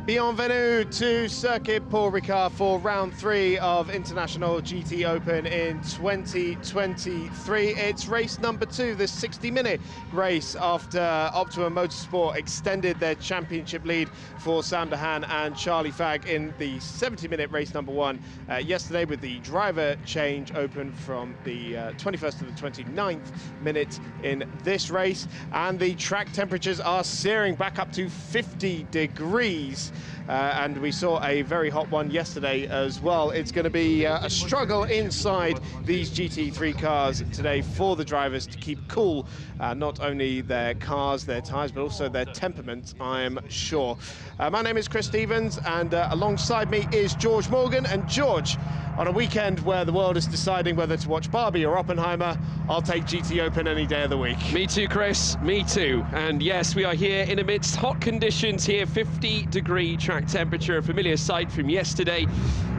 Bienvenue to Circuit Paul Ricard for round 3 of International GTOpen in 2023. It's race number 2, the 60-minute race after Optimum Motorsport extended their championship lead for Sam Dehan and Charlie Fagg in the 70-minute race number 1 yesterday, with the driver change open from the 21st to the 29th minute in this race. And the track temperatures are searing back up to 50 degrees. And we saw a very hot one yesterday as well. It's going to be a struggle inside these GT3 cars today for the drivers to keep cool, not only their cars, their tyres, but also their temperament, I'm sure. My name is Chris Stevens, and alongside me is George Morgan. And George, on a weekend where the world is deciding whether to watch Barbie or Oppenheimer, I'll take GTOpen any day of the week. Me too, Chris, me too. And yes, we are here in amidst hot conditions here, 50-degree track temperature, a familiar sight from yesterday.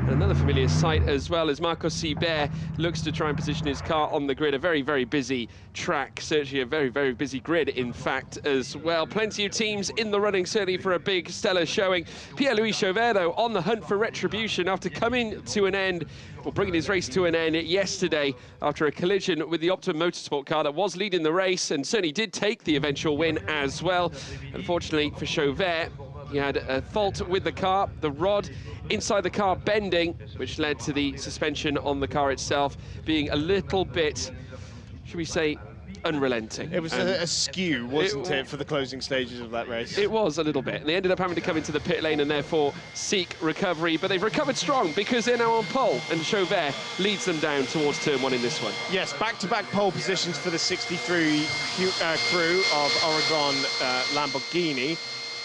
And another familiar sight as well, as Marco Sibert looks to try and position his car on the grid. A very, very busy track, certainly a very, very busy grid, in fact, as well. Plenty of teams in the running, certainly for a big stellar showing. Pierre-Louis Chauvet, though, on the hunt for retribution after coming to an end, or bringing his race to an end yesterday after a collision with the Optimum Motorsport car that was leading the race and certainly did take the eventual win as well. Unfortunately for Chauvet, he had a fault with the car, the rod inside the car bending, which led to the suspension on the car itself being a little bit, should we say, unrelenting. It was a skew, wasn't it, for the closing stages of that race? It was a little bit, and they ended up having to come into the pit lane and therefore seek recovery, but they've recovered strong because they're now on pole, and Chauvet leads them down towards turn 1 in this one. Yes, back-to-back pole positions for the 63 crew of Oregon Lamborghini.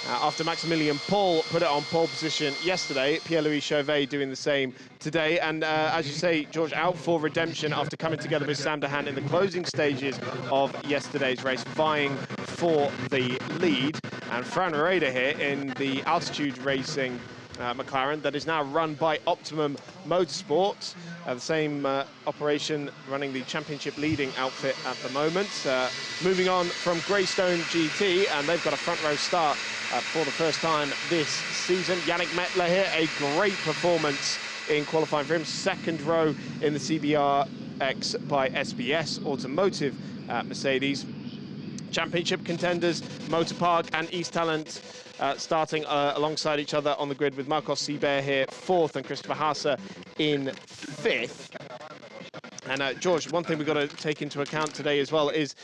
After Maximilian Paul put it on pole position yesterday, Pierre-Louis Chauvet doing the same today. And as you say, George, out for redemption after coming together with Sam Dehan in the closing stages of yesterday's race, vying for the lead. And Fran Reda here in the altitude racing McLaren that is now run by Optimum Motorsport, the same operation running the championship leading outfit at the moment. Moving on from Greystone GT, and they've got a front row start for the first time this season. Yannick Mettler here, a great performance in qualifying for him. Second row in the CBRX by SBS Automotive Mercedes. Championship contenders, Motor Park and East Talent starting alongside each other on the grid, with Marcos Sibert here 4th and Christopher Haase in 5th. And George, one thing we've got to take into account today as well is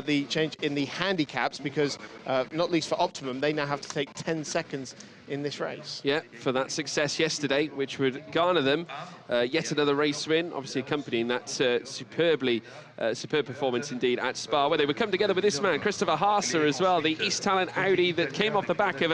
the change in the handicaps, because not least for Optimum, they now have to take 10 seconds in this race. Yeah, for that success yesterday, which would garner them yet another race win, obviously accompanying that superb performance indeed at Spa, where they would come together with this man, Christopher Haase, as well, the East Talent Audi that came off the back of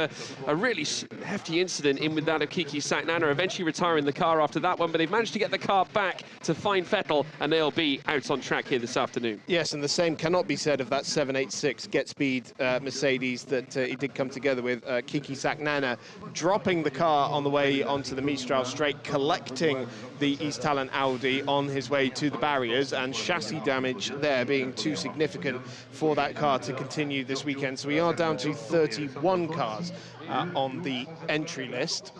a really hefty incident in with that of Kiki Saknana, eventually retiring the car after that one, but they've managed to get the car back to find Vettel, and they'll be out on track here this afternoon. Yes, and the same cannot be said of that 786 Get Speed Mercedes that he did come together with, Kiki Saknana, dropping the car on the way onto the Mistral straight, collecting the East Talent Audi on his way to the barriers, and chassis damage there being too significant for that car to continue this weekend. So we are down to 31 cars on the entry list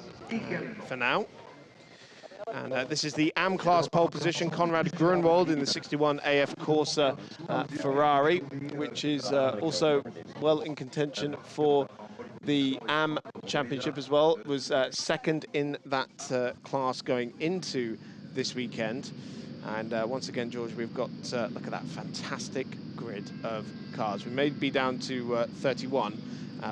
for now. And this is the AM class pole position. Konrad Grunwald in the 61 AF Corsa Ferrari, which is also well in contention for the AM Championship as well. Was second in that class going into this weekend. And once again, George, we've got, look at that fantastic grid of cars. We may be down to 31.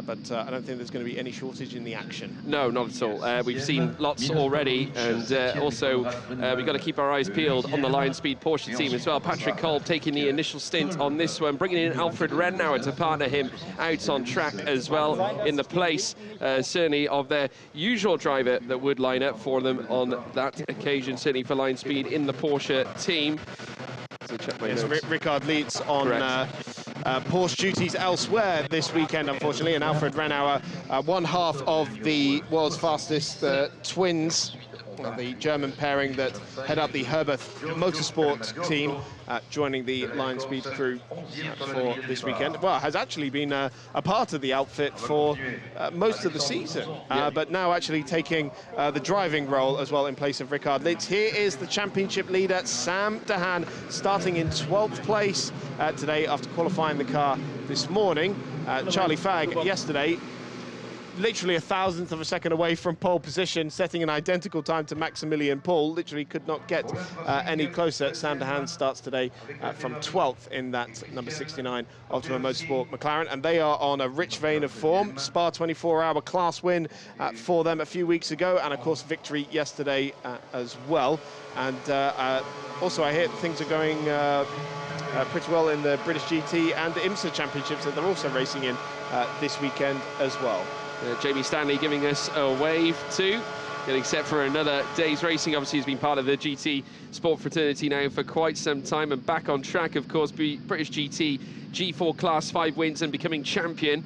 But I don't think there's going to be any shortage in the action. No, not at all. We've seen lots already, and also we've got to keep our eyes peeled on the Lion Speed Porsche team as well. Patrick Kolb taking the initial stint on this one, bringing in Alfred Rennauer to partner him out on track as well, in the place certainly of their usual driver that would line up for them on that occasion, certainly for Lion Speed in the Porsche team. So check my notes. Ricard leads on Porsche duties elsewhere this weekend, unfortunately, and Alfred Rennauer, one half of the world's fastest twins the German pairing that head up the Herbert Motorsport team, joining the Lion Speed crew for this weekend. Well, has actually been a part of the outfit for most of the season, but now actually taking the driving role as well in place of Ricard. Here is the championship leader, Sam de Haan, starting in 12th place today after qualifying the car this morning. Charlie Fagg yesterday, literally a thousandth of a second away from pole position, setting an identical time to Maximilian Paul. Literally could not get any closer. Sam de Haan starts today from 12th in that number 69 Ultima Motorsport McLaren, and they are on a rich vein of form. Spa 24-hour class win for them a few weeks ago, and of course victory yesterday as well. And also I hear things are going pretty well in the British GT and the IMSA championships that they're also racing in this weekend as well. Jamie Stanley giving us a wave too, getting set for another day's racing. Obviously, he's been part of the GT sport fraternity now for quite some time, and back on track, of course, British GT G4 Class 5 wins and becoming champion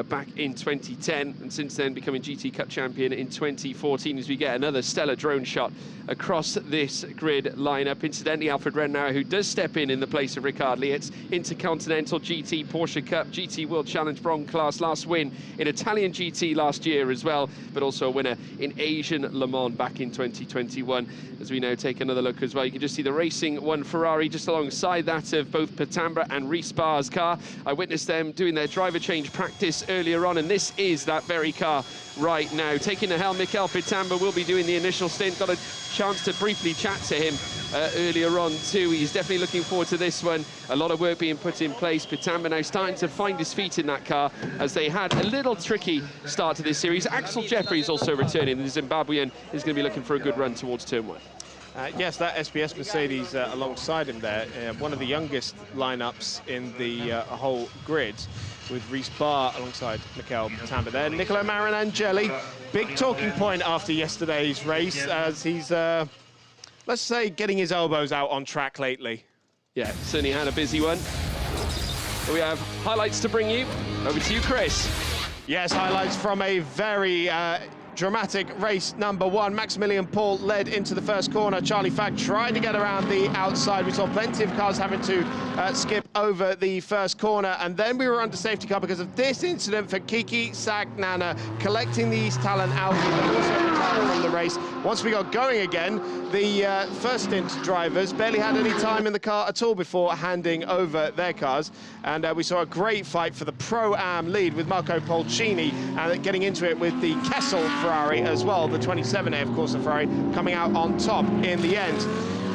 back in 2010, and since then becoming GT Cup champion in 2014, as we get another stellar drone shot across this grid lineup. Incidentally, Alfred Renauer, who does step in the place of Ricard Lietz, Intercontinental GT Porsche Cup, GT World Challenge Bronze class, last win in Italian GT last year as well, but also a winner in Asian Le Mans back in 2021. As we now take another look as well, you can just see the Racing One Ferrari just alongside that of both Petambra and Rhys Barr's car. I witnessed them doing their driver change practice earlier on, and this is that very car right now. Taking the helm, Mikel Petambra will be doing the initial stint. Got a chance to briefly chat to him earlier on too. He's definitely looking forward to this one. A lot of work being put in place. Petambra now starting to find his feet in that car, as they had a little tricky start to this series. Axel Jeffries also returning. The Zimbabwean is going to be looking for a good run towards turn one. Yes, that SBS Mercedes alongside him there, one of the youngest lineups in the whole grid, with Rhys Barr alongside Mikel Petambra there. Niccolo Marinangeli, big talking point after yesterday's race, as he's, let's say, getting his elbows out on track lately. Yeah, certainly had a busy one. We have highlights to bring you. Over to you, Chris. Yes, highlights from a very dramatic race number one. Maximilian Paul led into the first corner. Charlie Fagg tried to get around the outside. We saw plenty of cars having to skip over the first corner, and then we were under safety car because of this incident for Kiki Sagnana, collecting the East Talent Audi, but also retired from the race. Once we got going again, the first stint drivers barely had any time in the car at all before handing over their cars, and we saw a great fight for the Pro-Am lead with Marco Polcini, and getting into it with the Kessel Ferrari as well, the 27A, of course, the Ferrari coming out on top in the end.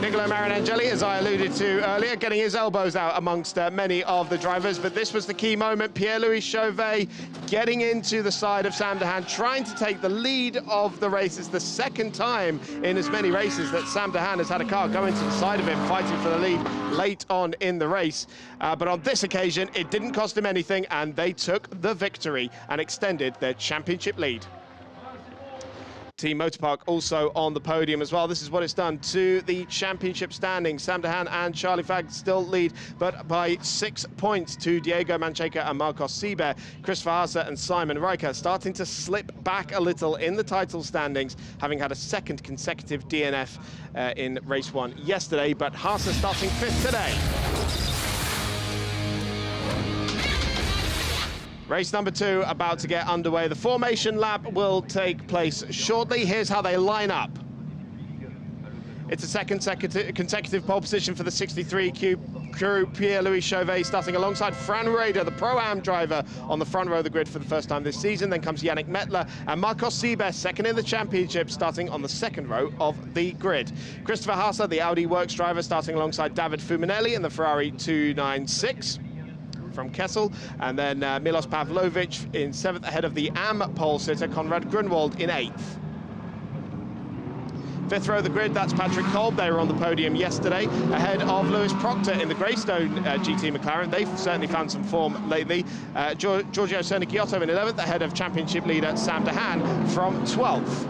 Niccolo Marinangeli, as I alluded to earlier, getting his elbows out amongst many of the drivers, but this was the key moment. Pierre-Louis Chauvet getting into the side of Sam de Haan, trying to take the lead of the race. It's the second time in as many races that Sam de Haan has had a car go into the side of him, fighting for the lead late on in the race. But on this occasion, it didn't cost him anything, and they took the victory and extended their championship lead. Team Motorpark also on the podium as well. This is what it's done to the championship standings. Sam de Haan and Charlie Fagg still lead, but by 6 points to Diego Mancheca and Marcos Seibert. Christopher Haase and Simon Ricard starting to slip back a little in the title standings, having had a second consecutive DNF in race one yesterday, but Haase starting 5th today. Race number 2 about to get underway. The formation lap will take place shortly. Here's how they line up. It's a second consecutive pole position for the 63 crew. Pierre-Louis Chauvet starting alongside Fran Rader, the Pro-Am driver, on the front row of the grid for the first time this season. Then comes Yannick Mettler and Marcos Seibert, second in the championship, starting on the second row of the grid. Christopher Haase, the Audi Works driver, starting alongside David Fuminelli in the Ferrari 296. From Kessel, and then Milos Pavlovic in 7th, ahead of the AM pole sitter Konrad Grunwald in 8th. 5th row of the grid, that's Patrick Kolb. They were on the podium yesterday, ahead of Lewis Proctor in the Greystone GT McLaren. They've certainly found some form lately. Giorgio Sernicchiotto in 11th, ahead of championship leader Sam de Haan from 12th.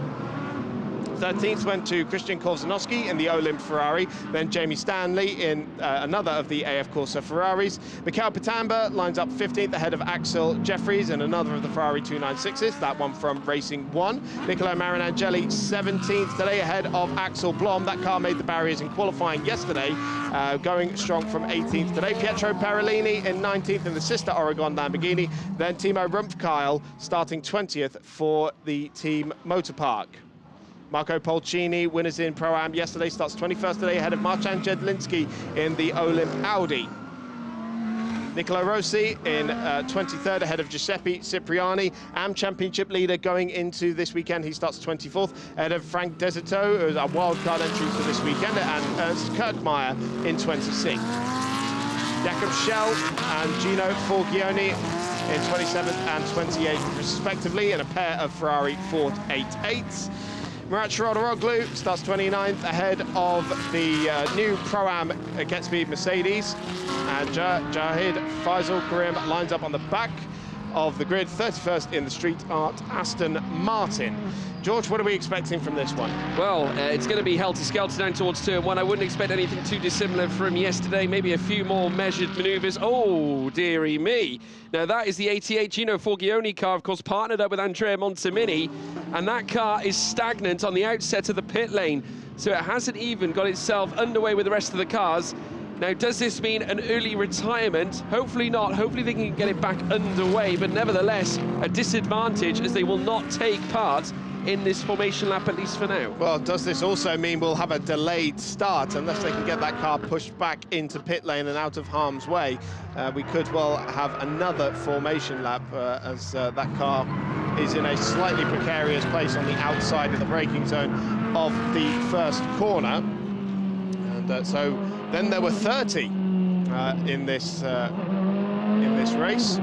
13th went to Christian Kozanowski in the Olymp Ferrari, then Jamie Stanley in another of the AF Corsa Ferraris. Mikhail Pitamba lines up 15th ahead of Axel Jeffries in another of the Ferrari 296s, that one from Racing 1. Niccolo Marinangeli 17th today ahead of Axel Blom. That car made the barriers in qualifying yesterday, going strong from 18th today. Pietro Parolini in 19th in the sister Oregon Lamborghini, then Timo Rumpf-Kyle starting 20th for the Team Motorpark. Marco Polcini, winners in Pro-Am yesterday, starts 21st today ahead of Marcin Jedlinski in the Olymp Audi. Nicolo Rossi in 23rd ahead of Giuseppe Cipriani, Am Championship leader going into this weekend. He starts 24th ahead of Frank Desito, who's a wildcard entry for this weekend, and Ernst Kirkmeyer in 26th. Jakob Schell and Gino Forgione in 27th and 28th respectively in a pair of Ferrari 488s. Murat Sharodaroglu starts 29th ahead of the new Pro-Am Get-Speed Mercedes. And Jahid Faisal Karim lines up on the back of the grid, 31st in the Street Art Aston Martin. George, what are we expecting from this one? Well, it's going to be helter-skelter down towards turn one. I wouldn't expect anything too dissimilar from yesterday, maybe a few more measured manoeuvres. Oh, dearie me. Now, that is the 88 Gino Forgione car, of course, partnered up with Andrea Montemini, and that car is stagnant on the outset of the pit lane, so it hasn't even got itself underway with the rest of the cars. Now, does this mean an early retirement? Hopefully not. Hopefully they can get it back underway, but nevertheless, a disadvantage as they will not take part in this formation lap, at least for now. Well, does this also mean we'll have a delayed start unless they can get that car pushed back into pit lane and out of harm's way? We could well have another formation lap as that car is in a slightly precarious place on the outside of the braking zone of the first corner. And so then there were 30 in this race.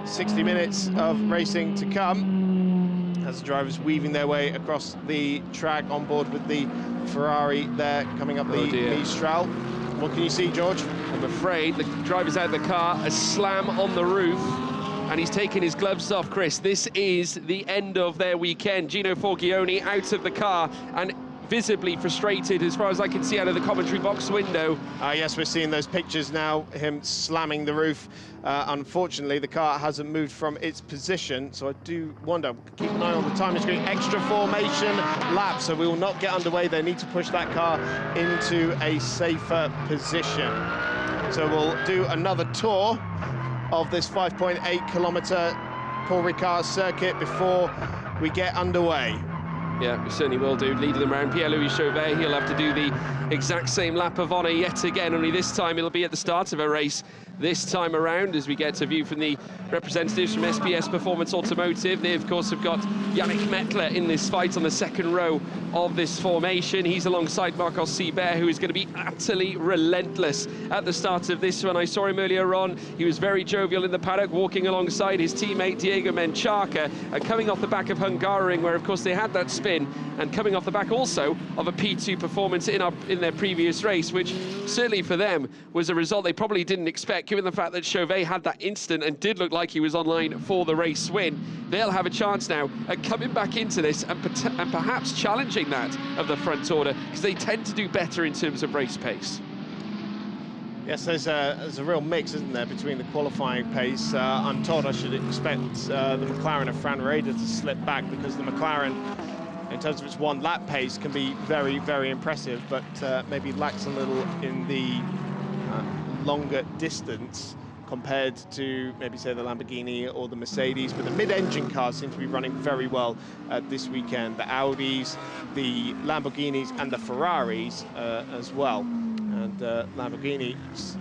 60 minutes of racing to come as the drivers weaving their way across the track on board with the Ferrari there coming up the Mistral. What can you see, George? I'm afraid the driver's out of the car, a slam on the roof, and he's taking his gloves off, Chris. This is the end of their weekend. Gino Forgione out of the car and visibly frustrated as far as I can see out of the commentary box window. Yes, we're seeing those pictures now, him slamming the roof. Unfortunately, the car hasn't moved from its position, so I do wonder, keep an eye on the timing screen, extra formation lap, so we will not get underway. They need to push that car into a safer position. So we'll do another tour of this 5.8 kilometre Paul Ricard circuit before we get underway. Yeah, we certainly will do. Leading them around, Pierre-Louis Chauvet, he'll have to do the exact same lap of honour yet again, only this time it'll be at the start of a race this time around as we get a view from the representatives from SBS Performance Automotive. They, of course, have got Yannick Mettler in this fight on the second row of this formation. He's alongside Marcos Sibert, who is going to be utterly relentless at the start of this one. I saw him earlier on. He was very jovial in the paddock, walking alongside his teammate Diego Menchaca, coming off the back of Hungaroring, where, of course, they had that spin, and coming off the back also of a P2 performance in their previous race, which certainly for them was a result they probably didn't expect, given the fact that Chauvet had that instant and did look like he was online for the race win. They'll have a chance now at coming back into this and perhaps challenging that of the front order, because they tend to do better in terms of race pace. Yes, there's a real mix, isn't there, between the qualifying pace. I'm told I should expect the McLaren of Fran Reda to slip back, because the McLaren, in terms of its one lap pace, can be very, very impressive, but maybe lacks a little in the longer distance compared to maybe, say, the Lamborghini or the Mercedes. But the mid-engine cars seem to be running very well this weekend. The Audis, the Lamborghinis and the Ferraris as well. And Lamborghini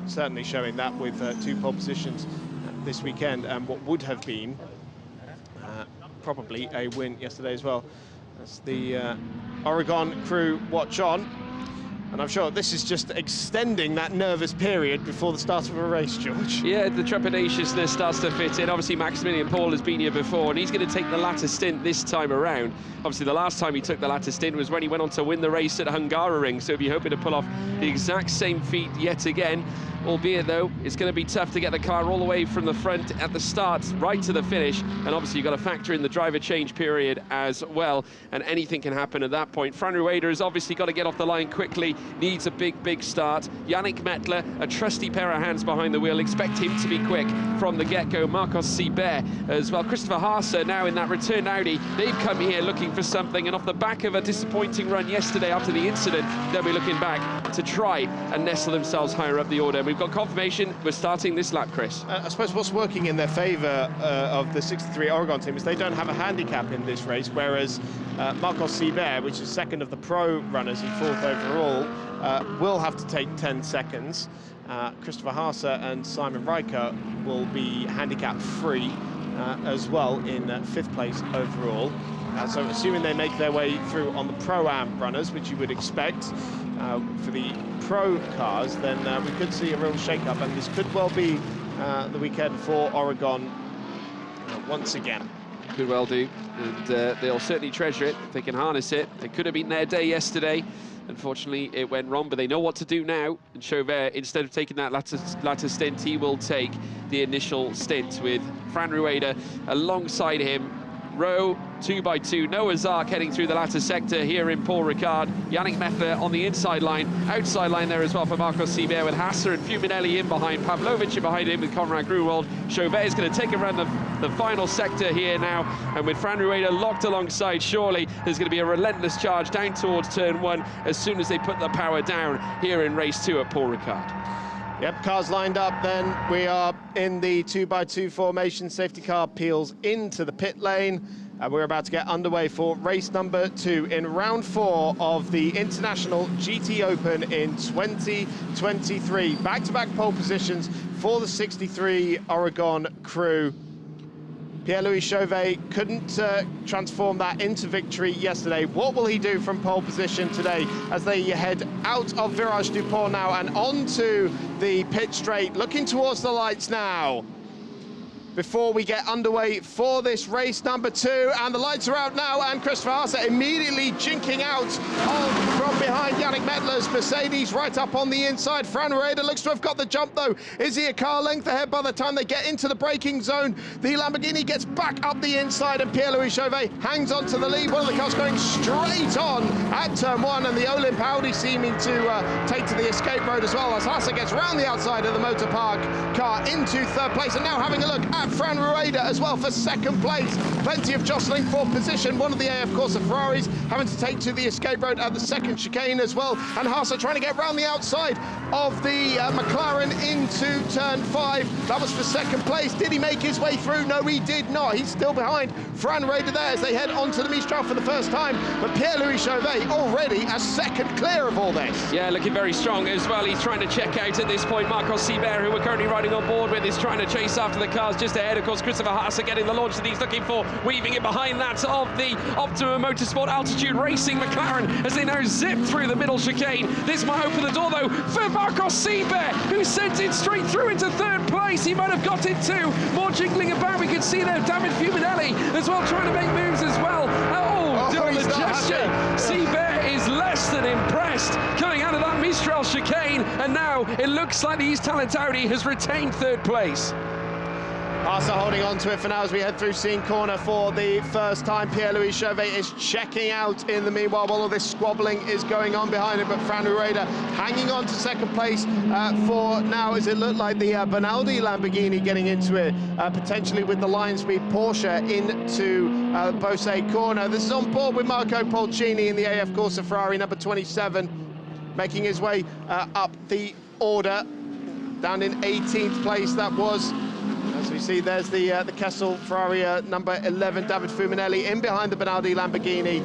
certainly showing that with 2 pole positions this weekend, and what would have been probably a win yesterday as well. As the Oregon crew watch on. And I'm sure this is just extending that nervous period before the start of a race, George. Yeah, the trepidatiousness starts to fit in. Obviously, Maximilian Paul has been here before, and he's going to take the latter stint this time around. Obviously, the last time he took the latter stint was when he went on to win the race at Hungaroring, so if you're hoping to pull off the exact same feat yet again, albeit, though, it's going to be tough to get the car all the way from the front at the start right to the finish, and obviously you've got to factor in the driver change period as well, and anything can happen at that point. Fran Rueda has obviously got to get off the line quickly, needs a big start. Yannick Mettler, a trusty pair of hands behind the wheel, expect him to be quick from the get-go. Marcos Sibert as well. Christopher Haase now in that return Audi. They've come here looking for something, and off the back of a disappointing run yesterday after the incident, they'll be looking back to try and nestle themselves higher up the order. We've got confirmation we're starting this lap, Chris. I suppose what's working in their favour of the 63 Oregon team is they don't have a handicap in this race, whereas Marcos Sibert, which is second of the pro runners and fourth overall, will have to take 10 seconds. Christopher Haase and Simon Ricard will be handicap free as well in fifth place overall. So assuming they make their way through on the Pro-Am runners, which you would expect for the pro cars, then we could see a real shake-up, and this could well be the weekend for Oregon once again. Could well do, and they'll certainly treasure it if they can harness it. It could have been their day yesterday. Unfortunately, it went wrong, but they know what to do now. And Chauvert, instead of taking that latter stint, he will take the initial stint with Fran Rueda alongside him. Row 2x2, Noah Zark heading through the latter sector here in Paul Ricard. Yannick Mettler on the inside line, outside line there as well for Marcos Sibert, with Haase and Fuminelli in behind, Pavlovic in behind him with Conrad Gruwald. Chauvert is going to take around the final sector here now, and with Fran Rueda locked alongside, surely there's going to be a relentless charge down towards turn one as soon as they put the power down here in race 2 at Paul Ricard. Yep, cars lined up then. We are in the 2x2 formation. Safety car peels into the pit lane. And we're about to get underway for race number 2 in round 4 of the International GTOpen in 2023. Back-to-back pole positions for the 63 Oregon crew. Pierre-Louis Chauvet couldn't transform that into victory yesterday. What will he do from pole position today as they head out of Virage du Port now and onto the pit straight, looking towards the lights now before we get underway for this race number 2, and the lights are out now, and Christopher Haase immediately jinking out from behind Yannick Mettler's Mercedes right up on the inside. Fran Rueda looks to have got the jump though. Is he a car length ahead by the time they get into the braking zone? The Lamborghini gets back up the inside, and Pierre-Louis Chauvet hangs on to the lead. One of the cars going straight on at turn 1, and the Olymp Audi seeming to take to the escape road as well as Haase gets round the outside of the Motor Park car into third place, and now having a look at Fran Rueda as well for second place. Plenty of jostling for position. One of the AF Corsa Ferraris having to take to the escape road at the second chicane as well, and Haase trying to get round the outside of the McLaren into turn 5. That was for second place. Did he make his way through? No, he did not. He's still behind Fran Rueda there as they head onto the Mistral for the first time, but Pierre-Louis Chauvet already a second clear of all this. Yeah, looking very strong as well. He's trying to check out at this point. Marcos Sibert, who we're currently riding on board with, is trying to chase after the cars just ahead. Of course, Christopher Haase getting the launch that he's looking for, weaving it behind that of the Optima Motorsport Altitude Racing McLaren as they now zip through the middle chicane. This might open the door though for Marcos Sibert, who sent it straight through into third place. He might have got it too. More jingling about. We can see there David Fuminelli as well trying to make moves as well. Doing the gesture. Sibert is less than impressed coming out of that Mistral chicane, and now it looks like the East Talent Audi has retained third place. Haase holding on to it for now as we head through Scene Corner for the first time. Pierre-Louis Chauvet is checking out in the meanwhile while all this squabbling is going on behind him, but Fran Rueda hanging on to second place for now as it looked like the Bonaldi Lamborghini getting into it, potentially with the Lion Speed Porsche into Beausset Corner. This is on board with Marco Polcini in the AF Corsa Ferrari number 27, making his way up the order, down in 18th place that was. As we see, there's the Kessel Ferrari number 11, David Fuminelli, in behind the Bonaldi Lamborghini.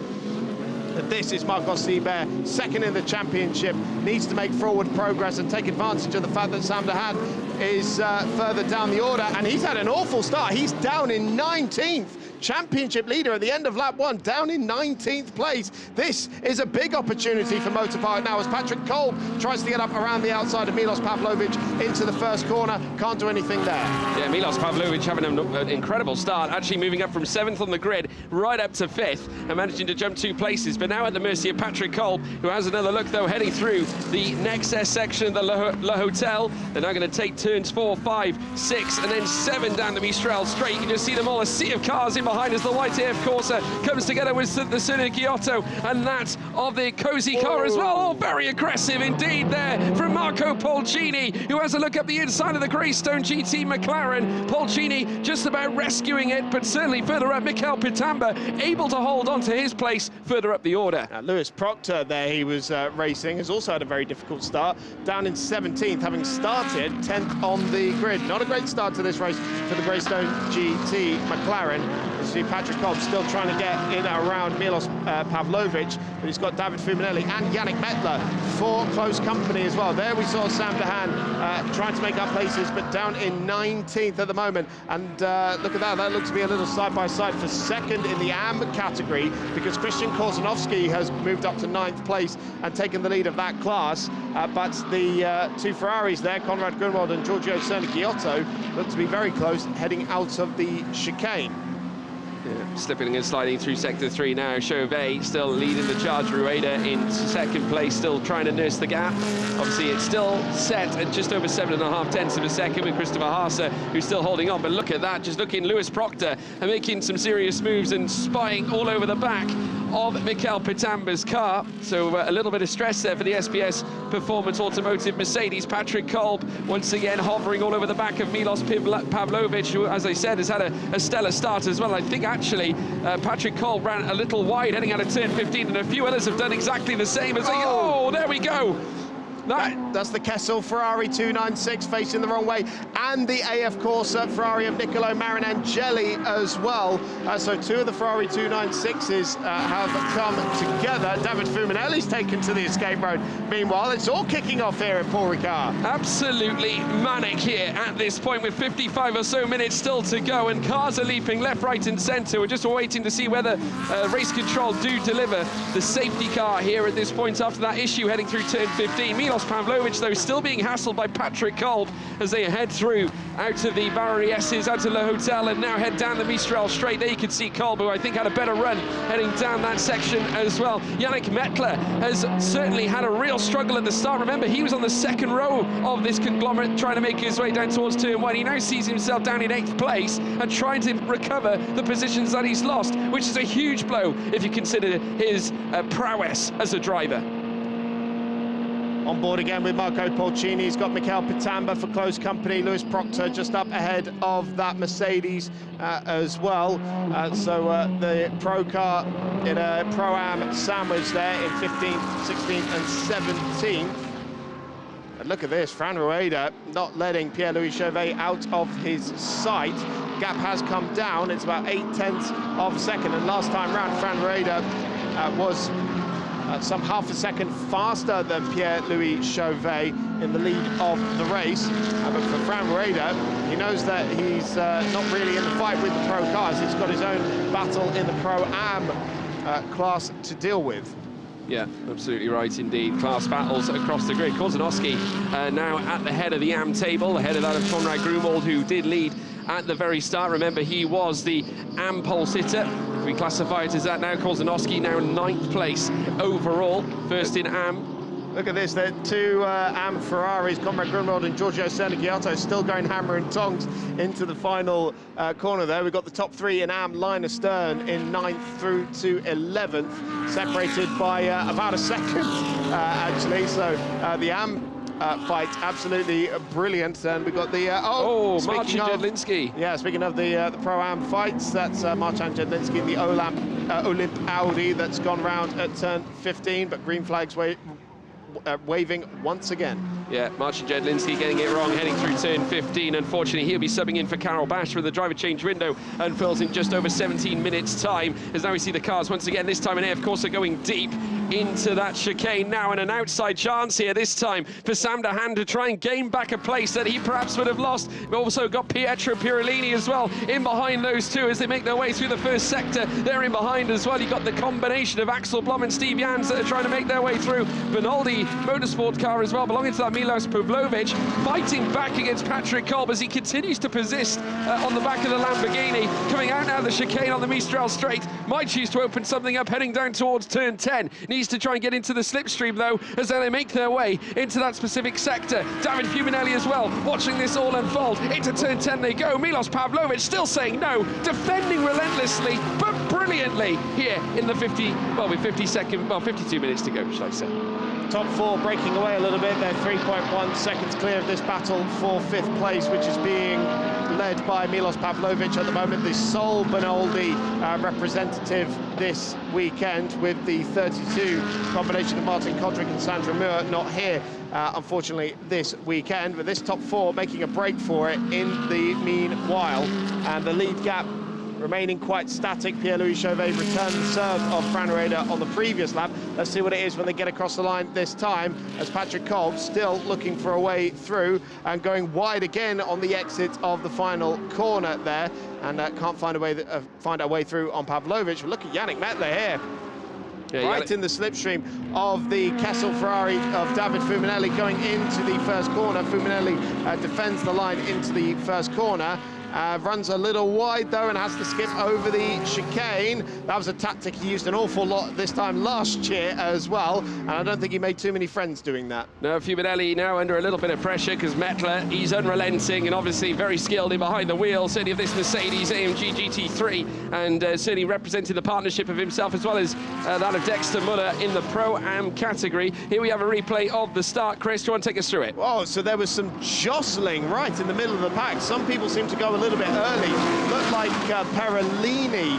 This is Marcos Sibert, second in the championship, needs to make forward progress and take advantage of the fact that Sam Dahan is further down the order, and he's had an awful start. He's down in 19th. championship leader at the end of lap 1, down in 19th place. This is a big opportunity for Motorpark now as Patrick Kolb tries to get up around the outside of Milos Pavlovic into the first corner. Can't do anything there. Yeah, Milos Pavlovic having an incredible start, actually moving up from 7th on the grid right up to 5th and managing to jump 2 places, but now at the mercy of Patrick Kolb, who has another look though heading through the next S section of the Le Hotel. They're now going to take turns 4, 5, 6 and then 7 down the Mistral straight. You can just see them all, a sea of cars in behind as the white AF Corsa comes together with the Super Giotto and that of the Cozy car as well. Oh, very aggressive indeed there from Marco Polcini, who has a look up the inside of the Greystone GT McLaren. Polcini just about rescuing it, but certainly further up, Mikel Pitamba able to hold on to his place further up the order. Lewis Proctor there, he was racing, has also had a very difficult start, down in 17th, having started 10th on the grid. Not a great start to this race for the Greystone GT McLaren. You see Patrick Kolb still trying to get in around Milos Pavlovic, but he's got David Fuminelli and Yannick Mettler for close company as well. There we saw Sam Dehaan trying to make up places, but down in 19th at the moment. And look at that, that looks to be a little side-by-side for second in the AM category, because Christian Korsanovski has moved up to 9th place and taken the lead of that class. But the 2 Ferraris there, Conrad Grunwald and Giorgio Serna-Giotto, look to be very close heading out of the chicane. Yeah, slipping and sliding through sector 3 now. Chauvet still leading the charge. Rueda in 2nd place, still trying to nurse the gap. Obviously, it's still set at just over 7.5 tenths of a second with Christopher Haase, who's still holding on. But look at that, just looking, Lewis Proctor and making some serious moves and spying all over the back of Mikel Pitamba's car. So a little bit of stress there for the SPS Performance Automotive Mercedes. Patrick Kolb once again hovering all over the back of Milos Pavlovic, who, as I said, has had a stellar start as well. I think actually Patrick Kolb ran a little wide heading out of turn 15, and a few others have done exactly the same as oh, there we go. That's the Kessel Ferrari 296 facing the wrong way, and the AF Corsa Ferrari of Niccolo Marinangeli as well. So 2 of the Ferrari 296s have come together. David Fuminelli's taken to the escape road. Meanwhile, it's all kicking off here at Paul Ricard. Absolutely manic here at this point with 55 or so minutes still to go, and cars are leaping left, right and centre. We're just waiting to see whether race control do deliver the safety car here at this point after that issue heading through turn 15. Milos Pavlovic, though, still being hassled by Patrick Kolb as they head through out of the Barry S's, out to Le Hotel, and now head down the Mistral straight. There you can see Kolb, who I think had a better run heading down that section as well. Yannick Mettler has certainly had a real struggle at the start. Remember, he was on the 2nd row of this conglomerate trying to make his way down towards turn 1. He now sees himself down in 8th place and trying to recover the positions that he's lost, which is a huge blow if you consider his prowess as a driver. On board again with Marco Polcini. He's got Mikel Pitamba for close company. Lewis Proctor just up ahead of that Mercedes as well. So the Pro car in a Pro-Am sandwich there in 15th, 16th and 17th. And look at this, Fran Rueda not letting Pierre-Louis Chauvet out of his sight. Gap has come down. It's about 8 tenths of a second. And last time round, Fran Rueda was some half a second faster than Pierre-Louis Chauvet in the lead of the race. But for Fran Rueda, he knows that he's not really in the fight with the pro cars. He's got his own battle in the Pro-Am class to deal with. Yeah, absolutely right indeed. Class battles across the grid. Korsanovski now at the head of the AM table, ahead of that of Conrad Grunwald, who did lead at the very start. Remember, he was the AM pole sitter. We classify it as that now. Korsanovski now 9th place overall, first in AM. Look at this, there are 2 AM Ferraris, Conrad Grunwald and Giorgio Serna-Giotto, still going hammer and tongs into the final corner there. We've got the top 3 in AM, Linus Stern in 9th through to 11th, separated by about a second, actually. So the AM fight absolutely brilliant, and we've got the Marcin Jedlinski. Yeah, speaking of the Pro-Am fights, that's Marcin Jedlinski in the Olymp Audi that's gone round at turn 15, but green flags waving once again. Yeah, Marcin Jedlinski getting it wrong, heading through turn 15. Unfortunately, he'll be subbing in for Carol Bash with the driver change window unfurls in just over 17 minutes time. As now we see the cars once again, this time an AF Corsa going deep into that chicane now, and an outside chance here this time for Sam de Haan to try and gain back a place that he perhaps would have lost. We've also got Pietro Pirolini as well in behind those two as they make their way through the first sector. They're in behind as well. You've got the combination of Axel Blom and Steve Jans that are trying to make their way through. Benaldi motorsport car as well, belonging to that Milos Pavlovic, fighting back against Patrick Kolb as he continues to persist on the back of the Lamborghini. Coming out now the chicane on the Mistral straight, might choose to open something up heading down towards turn 10. Needs to try and get into the slipstream though, as they make their way into that specific sector. David Fuminelli as well, watching this all unfold. Into turn 10 they go. Milos Pavlovic still saying no, defending relentlessly, but brilliantly here in the 52 minutes to go, shall I say. Top four breaking away a little bit. They're 3.1 seconds clear of this battle for 5th place, which is being led by Milos Pavlovic at the moment, the sole Benaldi representative this weekend, with the 32 combination of Martin Kodrick and Sandra Muir not here, unfortunately, this weekend. But this top four making a break for it in the meanwhile, and the lead gap remaining quite static. Pierre-Louis Chauvet returned the serve of Fran Rueda on the previous lap. Let's see what it is when they get across the line this time, as Patrick Kolb still looking for a way through and going wide again on the exit of the final corner there, and can't find a way through on Pavlovic. Look at Yannick Mettler here. Yeah, right in the slipstream of the Kessel Ferrari of David Fuminelli going into the first corner. Fuminelli defends the line into the first corner. Runs a little wide though and has to skip over the chicane. That was a tactic he used an awful lot this time last year as well, and I don't think he made too many friends doing that. No, Fuminelli now under a little bit of pressure because Mettler, he's unrelenting and obviously very skilled in behind the wheel, certainly of this Mercedes AMG GT3, and certainly representing the partnership of himself as well as that of Dexter Muller in the Pro-Am category. Here we have a replay of the start. Chris, do you want to take us through it? Oh, so there was some jostling right in the middle of the pack. Some people seem to go a little bit early. Looked like Perolini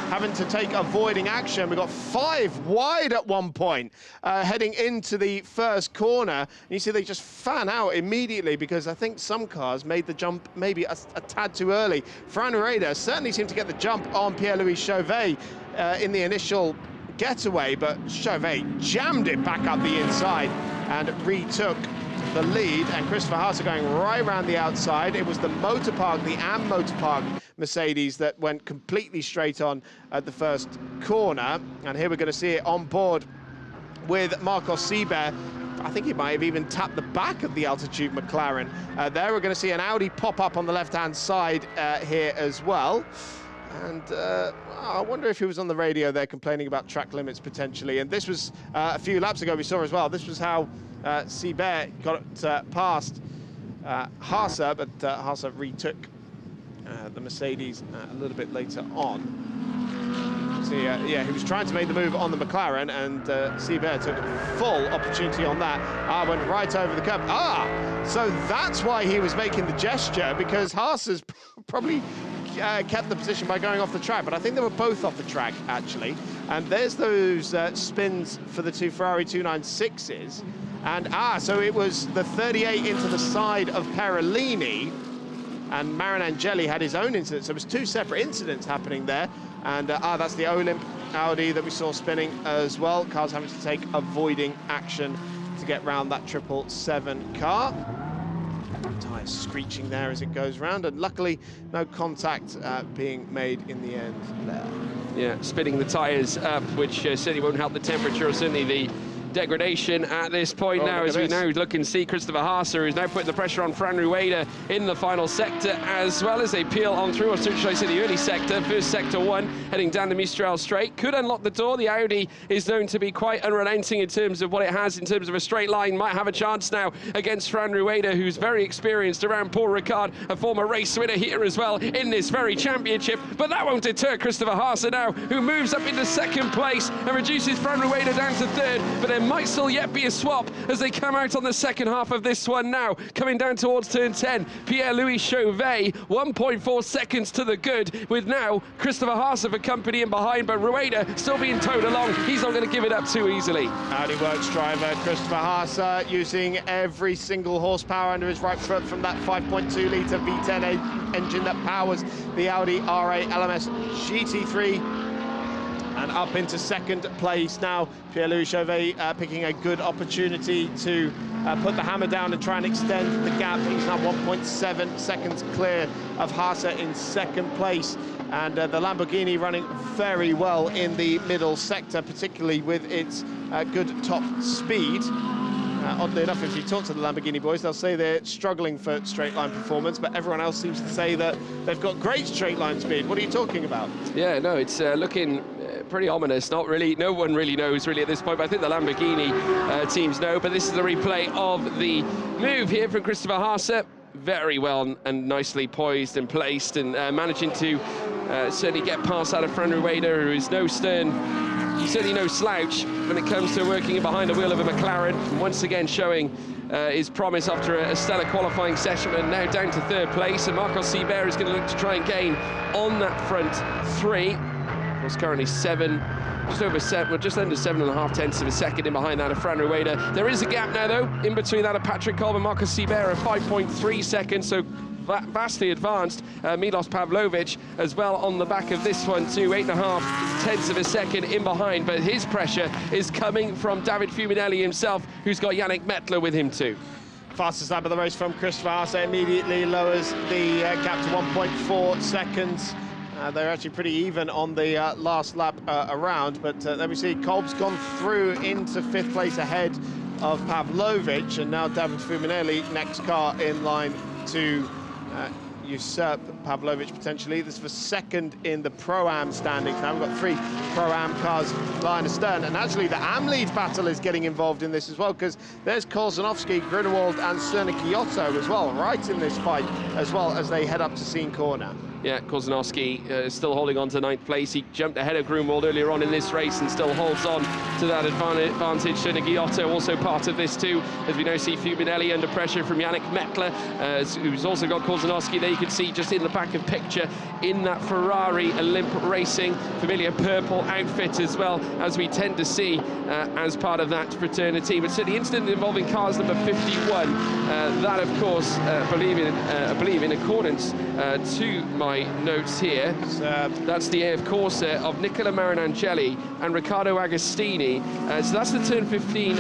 having to take avoiding action. We got 5 wide at one point, heading into the first corner. And you see they just fan out immediately because I think some cars made the jump maybe a tad too early. Fran Rueda certainly seemed to get the jump on Pierre-Louis Chauvet in the initial getaway, but Chauvet jammed it back up the inside and retook the lead, and Christopher Haase going right around the outside. It was the Motorpark, the AM Motorpark Mercedes that went completely straight on at the first corner, and here we're going to see it on board with Marcos Seibert. I think he might have even tapped the back of the Altitude McLaren. There we're going to see an Audi pop up on the left-hand side here as well. And I wonder if he was on the radio there complaining about track limits potentially. And this was a few laps ago we saw as well. This was how Seibert got past Haase, but Haase retook the Mercedes a little bit later on. So yeah, he was trying to make the move on the McLaren, and Seibert took full opportunity on that. Went right over the curb. So that's why he was making the gesture, because Haase's probably kept the position by going off the track, but I think they were both off the track actually. And there's those spins for the two Ferrari 296s, and so it was the 38 into the side of Perolini, and Marin Angeli had his own incident, so it was 2 separate incidents happening there. And that's the Olymp Audi that we saw spinning as well. Cars having to take avoiding action to get round that 777 car. Tyres screeching there as it goes round, and luckily no contact being made in the end there. Yeah, spinning the tyres up, which certainly won't help the temperature, or certainly the degradation at this point now, as we now look and see Christopher Haase, who's now putting the pressure on Fran Rueda in the final sector, as well as they peel on through, or should I say the early sector, first sector 1, heading down the Mistral straight. Could unlock the door. The Audi is known to be quite unrelenting in terms of what it has in terms of a straight line. Might have a chance now against Fran Rueda, who's very experienced around Paul Ricard, a former race winner here as well in this very championship. But that won't deter Christopher Haase now, who moves up into 2nd place and reduces Fran Rueda down to 3rd. But there might still yet be a swap as they come out on the second half of this one now. Coming down towards turn 10, Pierre-Louis Chauvet, 1.4 seconds to the good, with now Christopher Haase for company in behind, but Rueda still being towed along. He's not going to give it up too easily. Audi Works driver Christopher Haase using every single horsepower under his right foot from that 5.2 litre V10 engine that powers the Audi R8 LMS GT3. And and up into second place now. Pierre-Louis Chauvet picking a good opportunity to put the hammer down and try and extend the gap. He's now 1.7 seconds clear of Haase in second place. And the Lamborghini running very well in the middle sector, particularly with its good top speed. Oddly enough, if you talk to the Lamborghini boys, they'll say they're struggling for straight line performance, but everyone else seems to say that they've got great straight line speed. What are you talking about? Yeah, no, it's looking pretty ominous. Not really, no one really knows really at this point, but I think the Lamborghini teams know. But this is the replay of the move here from Christopher Haase. Very well and nicely poised and placed, and managing to certainly get past out of Fran Rueda, who is no He's certainly no slouch when it comes to working in behind the wheel of a McLaren. Once again showing his promise after a stellar qualifying session, and now down to third place. And Marcos Seibert is going to look to try and gain on that front three. Of course, currently just under 7.5 tenths of a second in behind that of Fran Rueda. There is a gap now, though, in between that of Patrick Kolb and Marcos Seibert, 5.3 seconds, so vastly advanced. Milos Pavlovic as well on the back of this one too, 8.5 tenths of a second in behind, but his pressure is coming from David Fuminelli himself, who's got Yannick Mettler with him too. Fastest lap of the race from Christopher Haase immediately lowers the gap to 1.4 seconds. They're actually pretty even on the last lap around, but there we see Kolb's gone through into fifth place ahead of Pavlovic, and now David Fuminelli, next car in line to usurp Pavlovic potentially. This is for second in the Pro-Am standings. Now we've got 3 Pro-Am cars lying astern, and actually the Am lead battle is getting involved in this as well, because there's Kolzanowski, Grunewald and Cerny-Giotto as well, right in this fight, as well as they head up to Scene Corner. Yeah, Kozanowski is still holding on to 9th place. He jumped ahead of Grunewald earlier on in this race and still holds on to that advantage. Cerny-Giotto also part of this too, as we now see Fuminelli under pressure from Yannick Mettler, who's also got Kozanowski there. You can see just in the back of picture in that Ferrari Olymp Racing familiar purple outfit as well, as we tend to see as part of that fraternity. But certainly incident involving cars number 51, that of course, I believe in accordance to my notes here, that's the Air Corse of Nicola Marinangeli and Riccardo Agostini. So that's the turn 15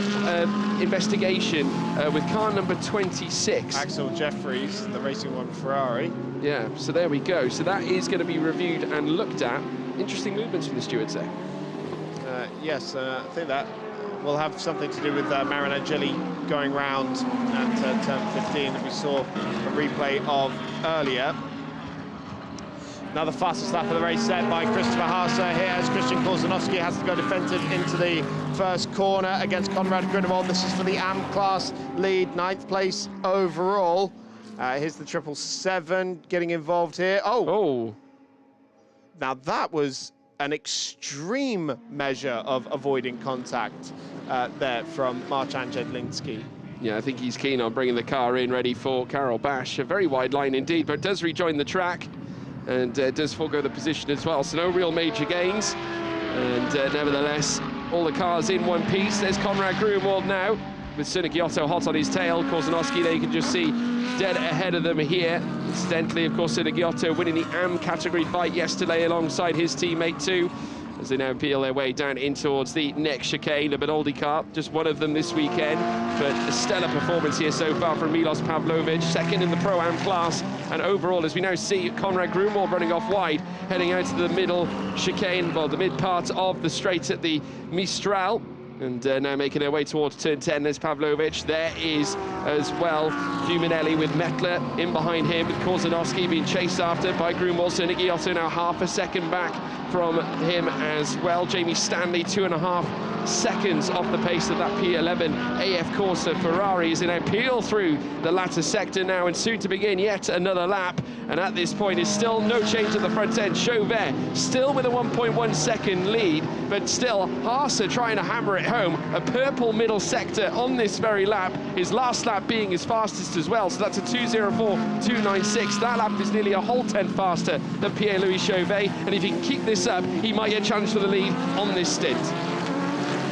investigation with car number 26. Axel Jeffries, the Racing One Ferrari. Yeah, so there we go. So that is going to be reviewed and looked at. Interesting movements from the stewards there. Yes, I think that will have something to do with Marinangeli going round at turn 15 that we saw a replay of earlier. Now the fastest lap of the race set by Christopher Haase here, as Christian Kozanowski has to go defensive into the first corner against Konrad Grunewald. This is for the AM class lead, 9th place overall. Here's the 777 getting involved here. Oh! Now that was an extreme measure of avoiding contact there from Marcin Jedlinski. Yeah, I think he's keen on bringing the car in ready for Karel Bash. A very wide line indeed, but does rejoin the track and does forego the position as well. So no real major gains. And nevertheless, all the cars in one piece. There's Konrad Grunewald now, with Cerny-Giotto hot on his tail. Kozanowski there, you can just see dead ahead of them here. Incidentally, of course, Cerny-Giotto winning the AM category fight yesterday alongside his teammate too, as they now peel their way down in towards the next chicane. A Benoldi car, just one of them this weekend, but a stellar performance here so far from Milos Pavlovic, second in the Pro-Am class. And overall, as we now see Konrad Grunewald running off wide, heading out to the middle chicane, well, the mid part of the straight at the Mistral. And now making their way towards turn 10, there's Pavlovic. There is as well Fuminelli with Mettler in behind him, with Kozanowski being chased after by Grunewald. Cerny-Giotto now half a second back from him as well. Jamie Stanley 2.5 seconds off the pace of that P11 AF Corsa Ferrari as they now peel through the latter sector now, and soon to begin yet another lap. And at this point is still no change at the front end. Chauvet still with a 1.1 second lead, but still Haase trying to hammer it home. A purple middle sector on this very lap, his last lap being his fastest as well, so that's a 2:04.296. That lap is nearly a whole tenth faster than Pierre-Louis Chauvet, and if he can keep this up, he might get challenged for the lead on this stint.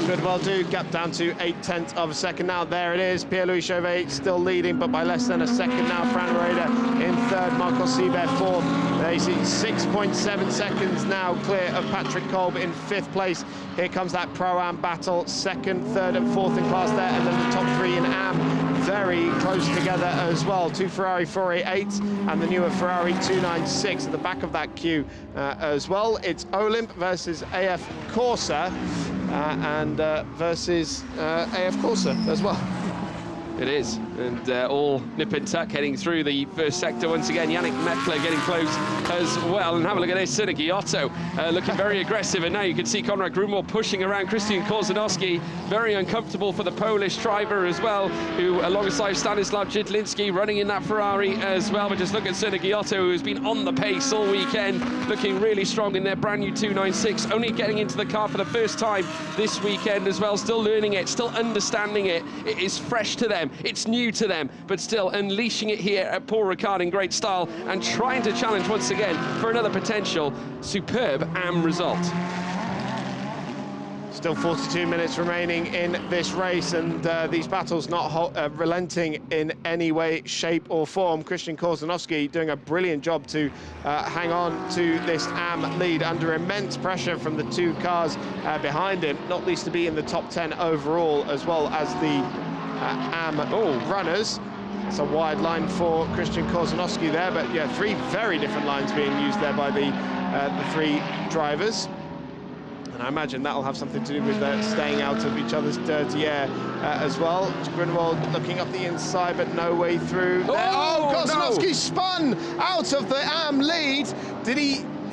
Could well do. Gap down to 0.8 of a second now. There it is. Pierre-Louis Chauvet still leading, but by less than a second now. Fran Rueda in third. Marcos Seibert fourth. They see 6.7 seconds now clear of Patrick Kolb in fifth place. Here comes that Pro-Am battle. Second, third and fourth in class there, and then the top three in Am very close together as well. Two Ferrari 488 and the newer Ferrari 296 at the back of that queue as well. It's Olymp versus AF Corsa and versus AF Corsa as well. It is, and all nip and tuck heading through the first sector once again. Yannick Mettler getting close as well, and have a look at this, Sergei Otto looking very aggressive, and now you can see Konrad Grunwald pushing around Christian Korzanowski, very uncomfortable for the Polish driver as well, who alongside Stanislav Jitlinski running in that Ferrari as well. But just look at Sergei Otto, who's been on the pace all weekend, looking really strong in their brand new 296, only getting into the car for the first time this weekend as well, still learning it, still understanding it. It is fresh to them. It's new to them, but still unleashing it here at Paul Ricard in great style and trying to challenge once again for another potential superb AM result. Still 42 minutes remaining in this race, and these battles not relenting in any way, shape or form. Christian Korzanowski doing a brilliant job to hang on to this AM lead under immense pressure from the two cars behind him, not least to be in the top 10 overall, as well as the AM runners. It's a wide line for Christian Korzanowski there, but yeah, three very different lines being used there by the three drivers. And I imagine that'll have something to do with staying out of each other's dirty air as well. Grunwald looking up the inside, but no way through. Korzanowski spun out of the AM lead.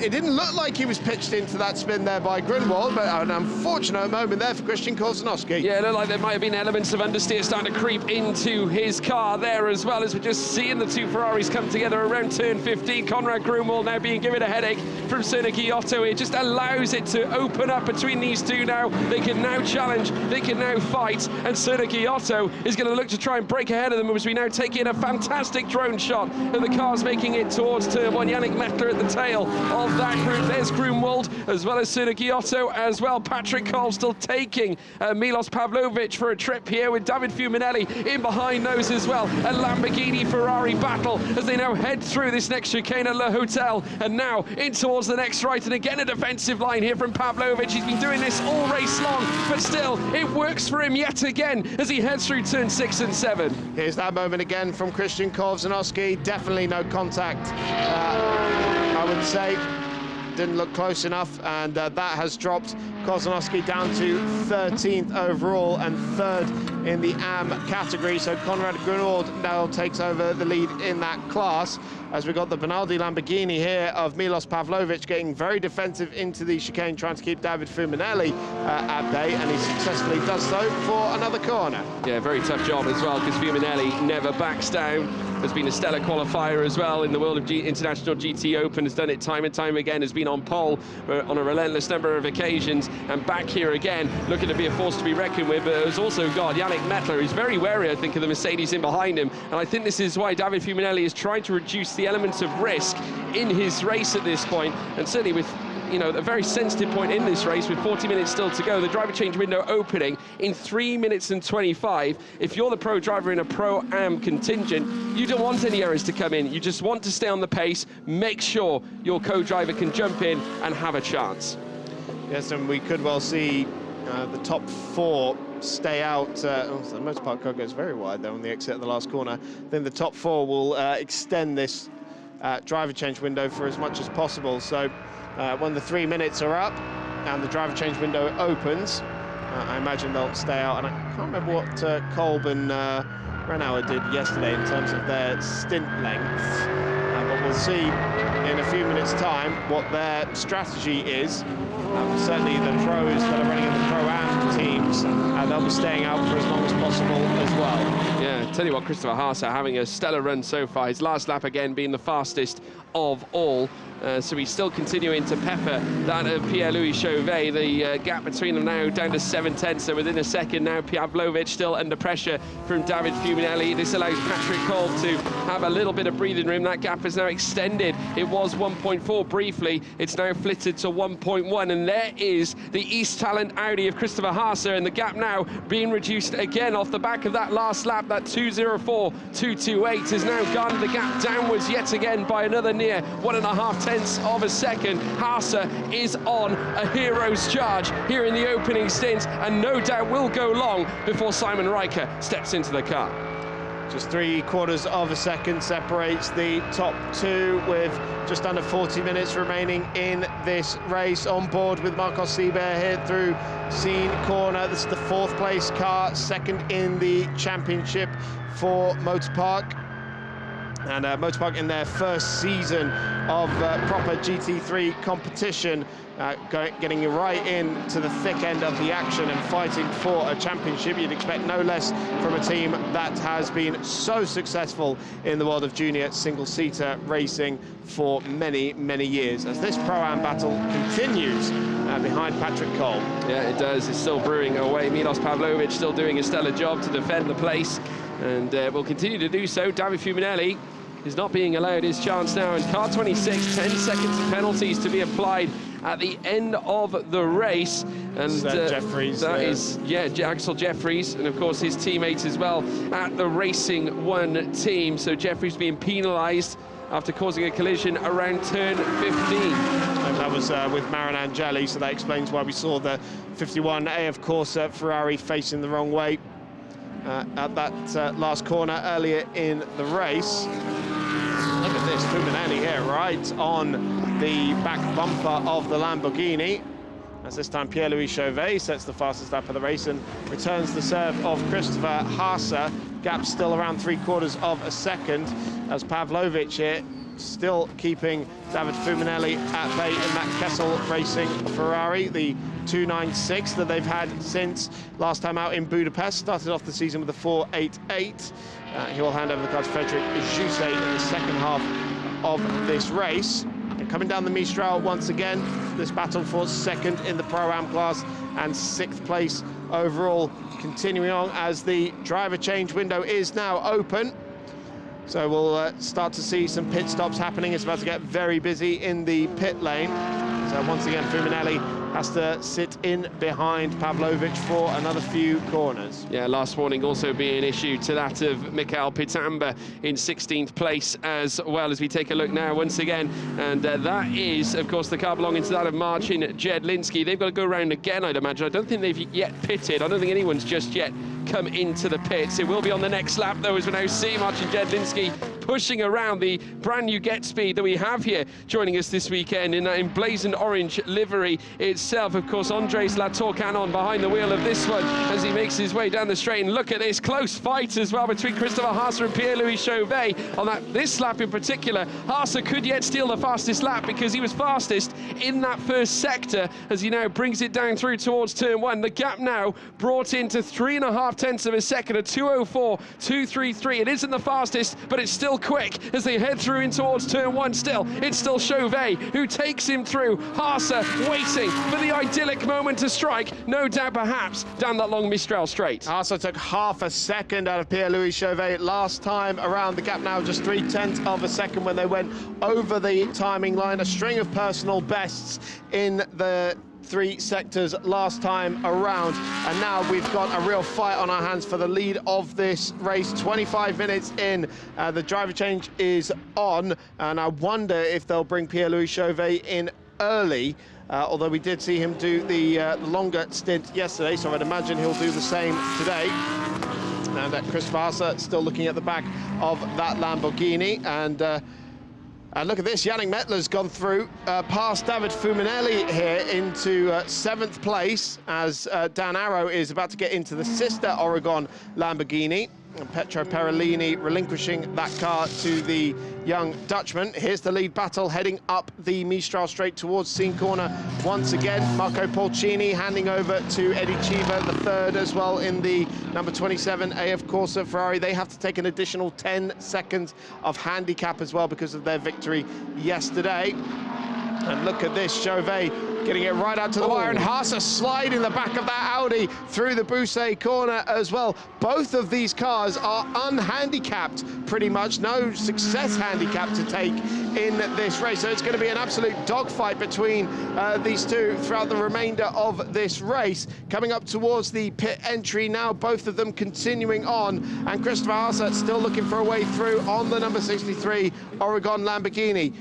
It didn't look like he was pitched into that spin there by Grunwald, but an unfortunate moment there for Christian Korzanowski. Yeah, it looked like there might have been elements of understeer starting to creep into his car there as well, as we're just seeing the two Ferraris come together around turn 15. Konrad Grunwald now being given a headache from Sergei Otto. It just allows it to open up between these two now. They can now challenge, they can now fight, and Sergei Otto is going to look to try and break ahead of them, as we now take in a fantastic drone shot of the cars making it towards turn one. Yannick Mettler at the tail of that group. There's Grunwald as well as Sergei Otto as well. Patrick Kolb still taking Milos Pavlovic for a trip here, with David Fuminelli in behind those as well. A Lamborghini Ferrari battle as they now head through this next chicane at Le Hotel, and now in towards the next right, and again a defensive line here from Pavlovic. He's been doing this all race long, but still it works for him yet again as he heads through turn 6 and 7. Here's that moment again from Christian Korzanowski. Definitely no contact, I would say. Didn't look close enough, and that has dropped Korzanowski down to 13th overall and third in the AM category. So Konrad Grunwald now takes over the lead in that class, as we got the Benaldi Lamborghini here of Milos Pavlovic getting very defensive into the chicane, trying to keep David Fuminelli at bay, and he successfully does so for another corner. Yeah, very tough job as well, because Fuminelli never backs down. Has been a stellar qualifier as well in the world of International GTOpen, has done it time and time again, has been on pole on a relentless number of occasions, and back here again, looking to be a force to be reckoned with. But has also got Yannick Mettler, who's very wary, I think, of the Mercedes in behind him, and I think this is why David Fuminelli is trying to reduce the elements of risk in his race at this point, and certainly with, you know, a very sensitive point in this race with 40 minutes still to go, the driver change window opening in 3 minutes and 25. If you're the pro driver in a Pro-Am contingent, you don't want any errors to come in. You just want to stay on the pace, make sure your co-driver can jump in and have a chance. Yes, and we could well see the top four stay out. The motorpark car goes very wide there on the exit at the last corner. Then the top four will extend this driver change window for as much as possible. So when the 3 minutes are up and the driver change window opens, I imagine they'll stay out. And I can't remember what Kolb and Renauer did yesterday in terms of their stint lengths, but we'll see in a few minutes' time what their strategy is. Certainly the pros that are running in the Pro-Am teams, they'll be staying out for as long as possible as well. Yeah, tell you what, Christopher Haase having a stellar run so far. His last lap again being the fastest of all. so he's still continuing to pepper that of Pierre-Louis Chauvet. The gap between them now down to 7/10, so within a second now. Pavlovic still under pressure from David Fuminelli. This allows Patrick Cole to have a little bit of breathing room. That gap is now extended. It was 1.4 briefly. It's now flitted to 1.1, and there is the East Talent Audi of Christopher Haase, and the gap now being reduced again off the back of that last lap. That 2:04.228 has now garnered the gap downwards yet again by another near 1.5 tenths of a second. Haase is on a hero's charge here in the opening stint, and no doubt will go long before Simon Ricard steps into the car. Just 3/4 of a second separates the top two, with just under 40 minutes remaining in this race. On board with Marcos Seibert here through Scene Corner. This is the 4th place car, second in the championship for Motorpark. And Motorpark in their first season of proper GT3 competition, getting right into the thick end of the action and fighting for a championship. You'd expect no less from a team that has been so successful in the world of junior single-seater racing for many, many years, as this Pro-Am battle continues behind Patrick Cole. Yeah, it does. It's still brewing away. Milos Pavlovic still doing a stellar job to defend the place, and will continue to do so. David Fuminelli is not being allowed his chance now, and car 26, 10 seconds of penalties to be applied at the end of the race. And Jeffries, that is, yeah, Axel Jeffries, and of course his teammates as well at the Racing One team. So Jeffries being penalised after causing a collision around turn 15. And that was with Marin Angeli, so that explains why we saw the 51A, of course, Ferrari facing the wrong way at that last corner earlier in the race. Look at this, Fuminelli here, right on the back bumper of the Lamborghini, as this time Pierre-Louis Chauvet sets the fastest lap of the race and returns the serve of Christopher Haase. Gap still around 3/4 of a second, as Pavlovic here still keeping David Fuminelli at bay in that Kessel Racing Ferrari, the 296 that they've had since last time out in Budapest. Started off the season with a 488. He will hand over the car to Frederic Jousset in the second half of this race. And coming down the Mistral once again, this battle for second in the Pro-Am class and 6th place overall, continuing on as the driver change window is now open. So we'll start to see some pit stops happening. It's about to get very busy in the pit lane. So once again, Fuminelli has to sit in behind Pavlovic for another few corners. Yeah, last warning also being an issue to that of Mikael Pitamba in 16th place as well, as we take a look now once again. And that is, of course, the car belonging to that of Marcin Jedlinski. They've got to go around again, I'd imagine. I don't think they've yet pitted. I don't think anyone's just yet come into the pits. It will be on the next lap, though, as we now see Marcin Jedlinski pushing around the brand new Get Speed that we have here joining us this weekend in that emblazoned orange livery itself. Of course, Andres Latour-Canon behind the wheel of this one as he makes his way down the straight. And look at this close fight as well between Christopher Haase and Pierre-Louis Chauvet on this lap in particular. Haase could yet steal the fastest lap because he was fastest in that first sector as he now brings it down through towards turn 1. The gap now brought into 3.5 tenths of a second, a 2:04.233. It isn't the fastest, but it's still quick as they head through in towards turn 1. Still, it's still Chauvet who takes him through. Haase waiting for the idyllic moment to strike, no doubt perhaps down that long Mistral straight. Haase took half a second out of Pierre-Louis Chauvet last time around. The gap now just 0.3 of a second when they went over the timing line. A string of personal bests in the 3 sectors last time around, and now we've got a real fight on our hands for the lead of this race. 25 minutes in, the driver change is on, and I wonder if they'll bring Pierre-Louis Chauvet in early, although we did see him do the longer stint yesterday, so I'd imagine he'll do the same today. And Christopher Haase still looking at the back of that Lamborghini, and look at this, Yannick Mettler's gone through past David Fuminelli here into 7th place as Dan Arrow is about to get into the sister Oregon Lamborghini. And Petro Perellini relinquishing that car to the young Dutchman. Here's the lead battle heading up the Mistral straight towards Scene Corner once again. Marco Polcini handing over to Eddie Chiva, the 3rd as well in the number 27 AF Corsa Ferrari. They have to take an additional 10 seconds of handicap as well because of their victory yesterday. And look at this, Chauvet getting it right out to the wire, and Haase sliding the back of that Audi through the Bousset corner as well. Both of these cars are unhandicapped, pretty much. No success handicap to take in this race. So it's going to be an absolute dogfight between these two throughout the remainder of this race. Coming up towards the pit entry now, both of them continuing on, and Christopher Haase still looking for a way through on the number 63 Oregon Lamborghini.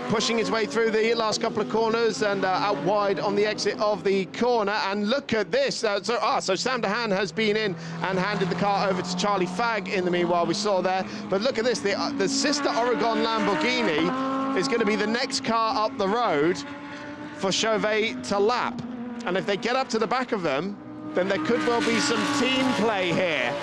Pushing his way through the last couple of corners and out wide on the exit of the corner. And look at this. So Sam DeHaan has been in and handed the car over to Charlie Fagg in the meanwhile, we saw there. But look at this. The sister Oregon Lamborghini is going to be the next car up the road for Chauvet to lap. And if they get up to the back of them, then there could well be some team play here.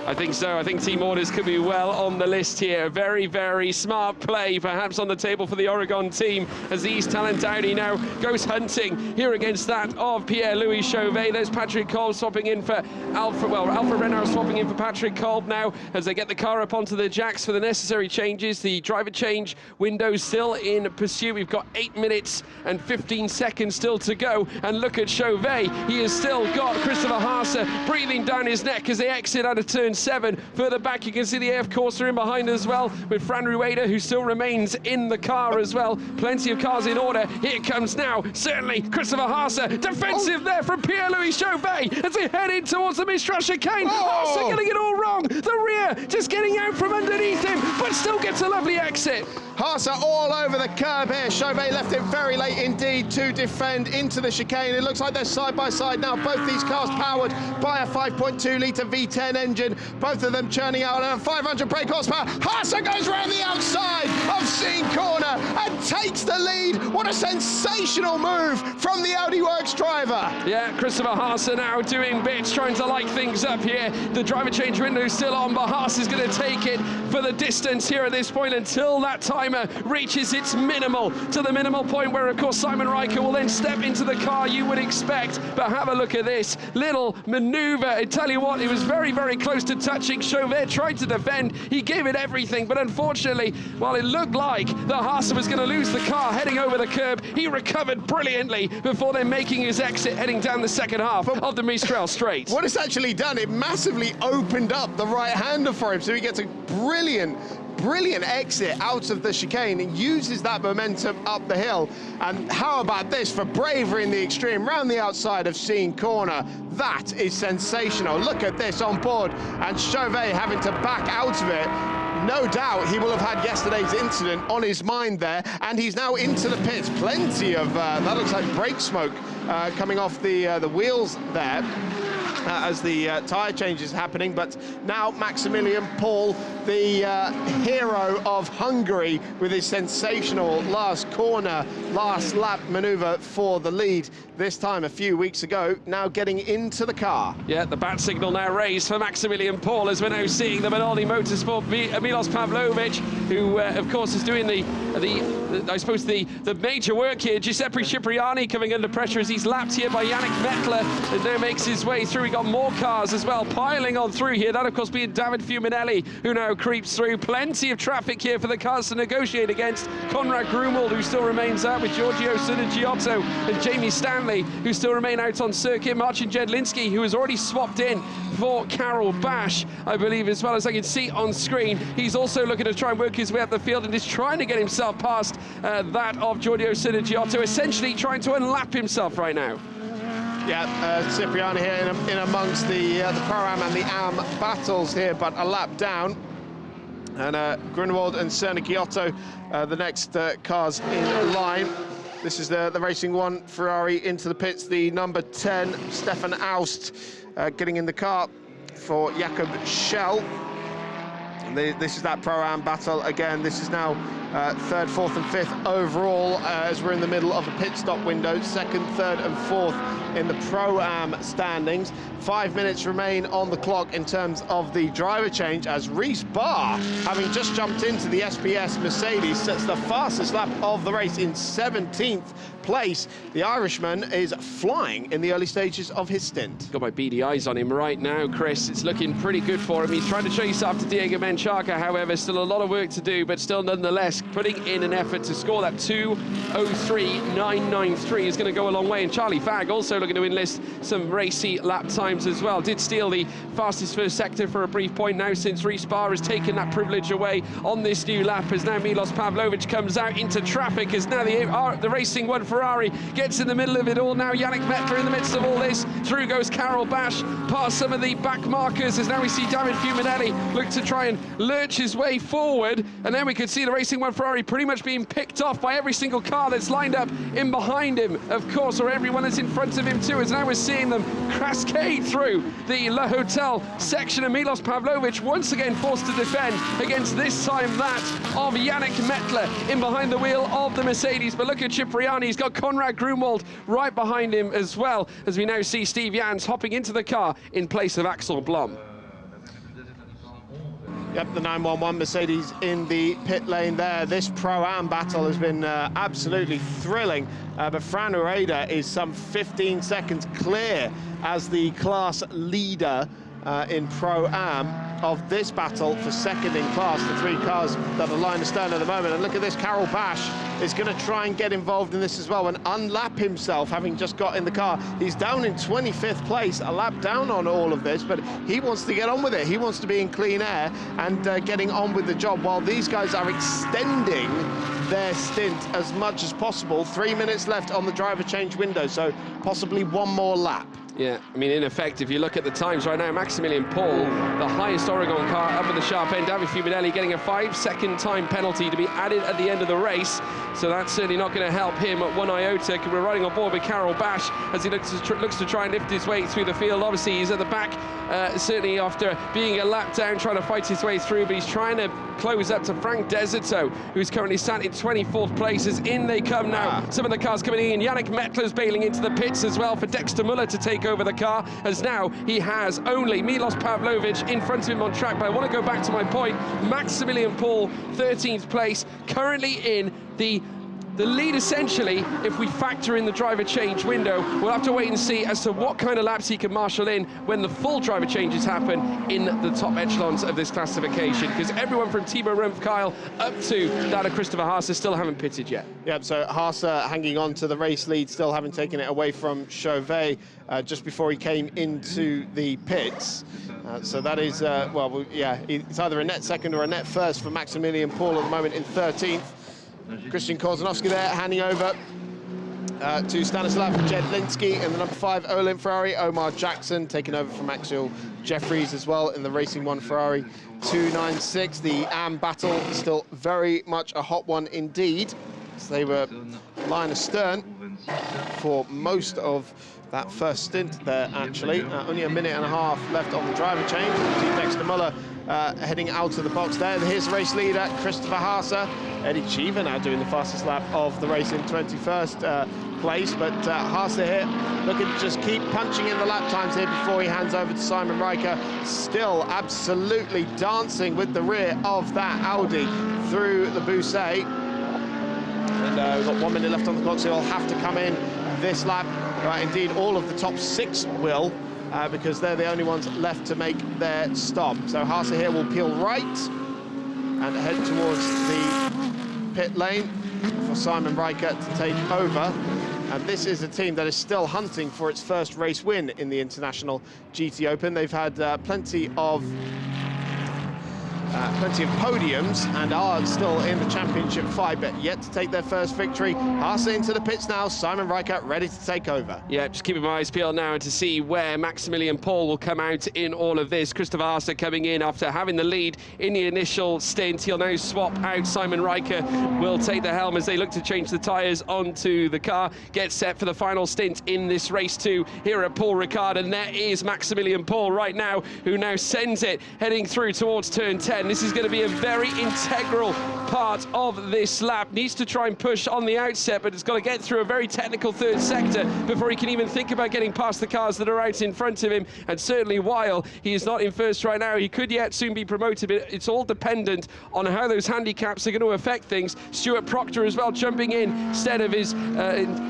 I think so. I think team orders could be well on the list here. Very, very smart play, perhaps on the table for the Oregon team, as the East Talent Audi now goes hunting here against that of Pierre-Louis Chauvet. There's Patrick Kolb swapping in for Alfred Renard swapping in for Patrick Kolb now as they get the car up onto the jacks for the necessary changes. The driver change window still in pursuit. We've got 8 minutes and 15 seconds still to go. And look at Chauvet. He has still got Christopher Haase breathing down his neck as they exit out of turn 7. Further back, you can see the AF Corsa in behind as well, with Fran Rueda, who still remains in the car as well. Plenty of cars in order. Here comes now, certainly, Christopher Haase. Defensive there from Pierre-Louis Chauvet as they head in towards the Mistral chicane. Haase getting it all wrong. The rear just getting out from underneath him, but still gets a lovely exit. Haase all over the curb here. Chauvet left it very late indeed to defend into the chicane. It looks like they're side by side now. Both these cars powered by a 5.2 litre V10 engine. Both of them churning out a 500 brake horsepower. Haase goes round the outside of Scene Corner and takes the lead. What a sensational move from the Audi Works driver. Yeah, Christopher Haase now doing bits, trying to light things up here. The driver change window is still on, but Haase is going to take it for the distance here at this point until that timer reaches its minimal, to the minimal point where, of course, Simon Riker will then step into the car you would expect. But have a look at this little maneuver. I tell you what, it was very, very close to touching. Chauvet tried to defend. He gave it everything, but unfortunately, while it looked like the Haase was going to lose the car heading over the curb, he recovered brilliantly before then making his exit heading down the second half of the Mistral Straight. What it's actually done, it massively opened up the right-hander for him, so he gets a brilliant exit out of the chicane and uses that momentum up the hill. And how about this for bravery in the extreme, round the outside of Scene Corner? That is sensational. Look at this on board, and Chauvet having to back out of it. No doubt he will have had yesterday's incident on his mind there, and he's now into the pits. Plenty of, that looks like brake smoke coming off the wheels there. As the tyre change is happening, but now Maximilian Paul, the hero of Hungary, with his sensational last corner, last lap manoeuvre for the lead, this time a few weeks ago, now getting into the car. Yeah, the bat signal now raised for Maximilian Paul, as we're now seeing the Minardi Motorsport Milos Pavlovic, who of course is doing I suppose the major work here. Giuseppe Cipriani coming under pressure as he's lapped here by Yannick Mettler, and now makes his way through. We got more cars as well piling on through here. That of course being David Fuminelli, who now creeps through. Plenty of traffic here for the cars to negotiate against. Conrad Grumwald, who still remains out, with Giorgio Sonagiotto and Jamie Stanley, who still remain out on circuit. Marcin Jedlinski, who has already swapped in for Carol Bash, I believe, as well as I can see on screen. He's also looking to try and work his way up the field and is trying to get himself past that of Giorgio Sonagiotto, essentially trying to unlap himself right now. Yeah, Cipriani here in amongst the Pro-Am and the AM battles here, but a lap down. And Grunwald and Cernicchiotto, the next cars in line. This is the Racing One Ferrari into the pits. The number 10, Stefan Aust, getting in the car for Jakob Schell. This is that Pro-Am battle again. This is now third, fourth and fifth overall as we're in the middle of a pit stop window. Second, third and fourth in the Pro-Am standings. 5 minutes remain on the clock in terms of the driver change, as Reese Barr, having just jumped into the SPS Mercedes, sets the fastest lap of the race in 17th place. The Irishman is flying in the early stages of his stint. Got my beady eyes on him right now, Chris. It's looking pretty good for him. He's trying to chase after Diego Menchaca, however, still a lot of work to do, but still nonetheless putting in an effort to score that 2:03.993 is going to go a long way. And Charlie Fagg also looking to enlist some racy lap times as well. Did steal the fastest first sector for a brief point. Now since Ricard has taken that privilege away on this new lap, as now Milos Pavlovic comes out into traffic, as now the Racing One Ferrari gets in the middle of it all. Now Yannick Mettler in the midst of all this. Through goes Carol Bash past some of the back markers, as now we see David Fuminelli look to try and lurch his way forward, and then we could see the Racing One Ferrari pretty much being picked off by every single car that's lined up in behind him, of course, or everyone that's in front of him too, as now we're seeing them cascade through the Le Hotel section, and Milos Pavlovic once again forced to defend against this time that of Yannick Mettler in behind the wheel of the Mercedes. But look at Cipriani, he's got Konrad Grunwald right behind him as well, as we now see Steve Jans hopping into the car in place of Axel Blom. Yep, the 911 Mercedes in the pit lane there. This Pro-Am battle has been absolutely thrilling, but Fran Ueda is some 15 seconds clear as the class leader in Pro-Am of this battle for second in class, the three cars that are line astern at the moment. And look at this, Carol Bash is going to try and get involved in this as well and unlap himself, having just got in the car. He's down in 25th place, a lap down on all of this, but he wants to get on with it. He wants to be in clean air and getting on with the job, while these guys are extending their stint as much as possible. 3 minutes left on the driver change window, so possibly one more lap. Yeah, I mean, in effect, if you look at the times right now, Maximilian Paul, the highest Oregon car up at the sharp end. David Fuminelli getting a 5-second time penalty to be added at the end of the race. So that's certainly not going to help him at one iota. We're riding on board with Carol Bash as he looks to try and lift his way through the field. Obviously, he's at the back, certainly after being a lap down, trying to fight his way through, but he's trying to close up to Frank Deserto, who's currently sat in 24th place. As in they come now. Some of the cars coming in. Yannick Mettler's bailing into the pits as well for Dexter Muller to take over the car, as now he has only Milos Pavlovic in front of him on track. But I want to go back to my point. Maximilian Paul, 13th place, currently in the lead, essentially. If we factor in the driver change window, we'll have to wait and see as to what kind of laps he can marshal in when the full driver changes happen in the top echelons of this classification, because everyone from Thibaut Rumpf-Kyle up to that of Christopher Haase still haven't pitted yet. Yep, so Haase hanging on to the race lead, still haven't taken it away from Chauvet just before he came into the pits. So that is, well, yeah, it's either a net second or a net first for Maximilian Paul at the moment in 13th. Christian Korzanowski there, handing over to Stanislav Jedlinski in the number 5 Olin Ferrari. Omar Jackson taking over from Axel Jeffries as well in the Racing One Ferrari 296. The AM battle still very much a hot one indeed. So they were line astern for most of that first stint there, actually. Only a minute and a half left on the driver change. See Dexter Muller heading out of the box there. Here's the race leader, Christopher Haase. Eddie Cheever now doing the fastest lap of the race in 21st place. But Haase here looking to just keep punching in the lap times here before he hands over to Simon Riker. Still absolutely dancing with the rear of that Audi through the Bousset. And we've got 1 minute left on the clock, so he'll have to come in this lap. Right, indeed, all of the top 6 will, because they're the only ones left to make their stop. So Haase here will peel right and head towards the pit lane for Simon Riker to take over. And this is a team that is still hunting for its first race win in the International GT Open. They've had plenty of podiums and are still in the championship fight, but yet to take their first victory. Haase into the pits now. Simon Riker ready to take over. Yeah, just keeping my eyes peeled now to see where Maximilian Paul will come out in all of this. Christopher Haase coming in after having the lead in the initial stint. He'll now swap out. Simon Riker will take the helm as they look to change the tyres onto the car, get set for the final stint in this race 2 here at Paul Ricard. And there is Maximilian Paul right now, who now sends it heading through towards turn 10. again. This is going to be a very integral part of this lap. Needs to try and push on the outset, but it's got to get through a very technical third sector before he can even think about getting past the cars that are out in front of him. And certainly while he is not in first right now, he could yet soon be promoted, but it's all dependent on how those handicaps are going to affect things. Stuart Proctor as well jumping in instead of his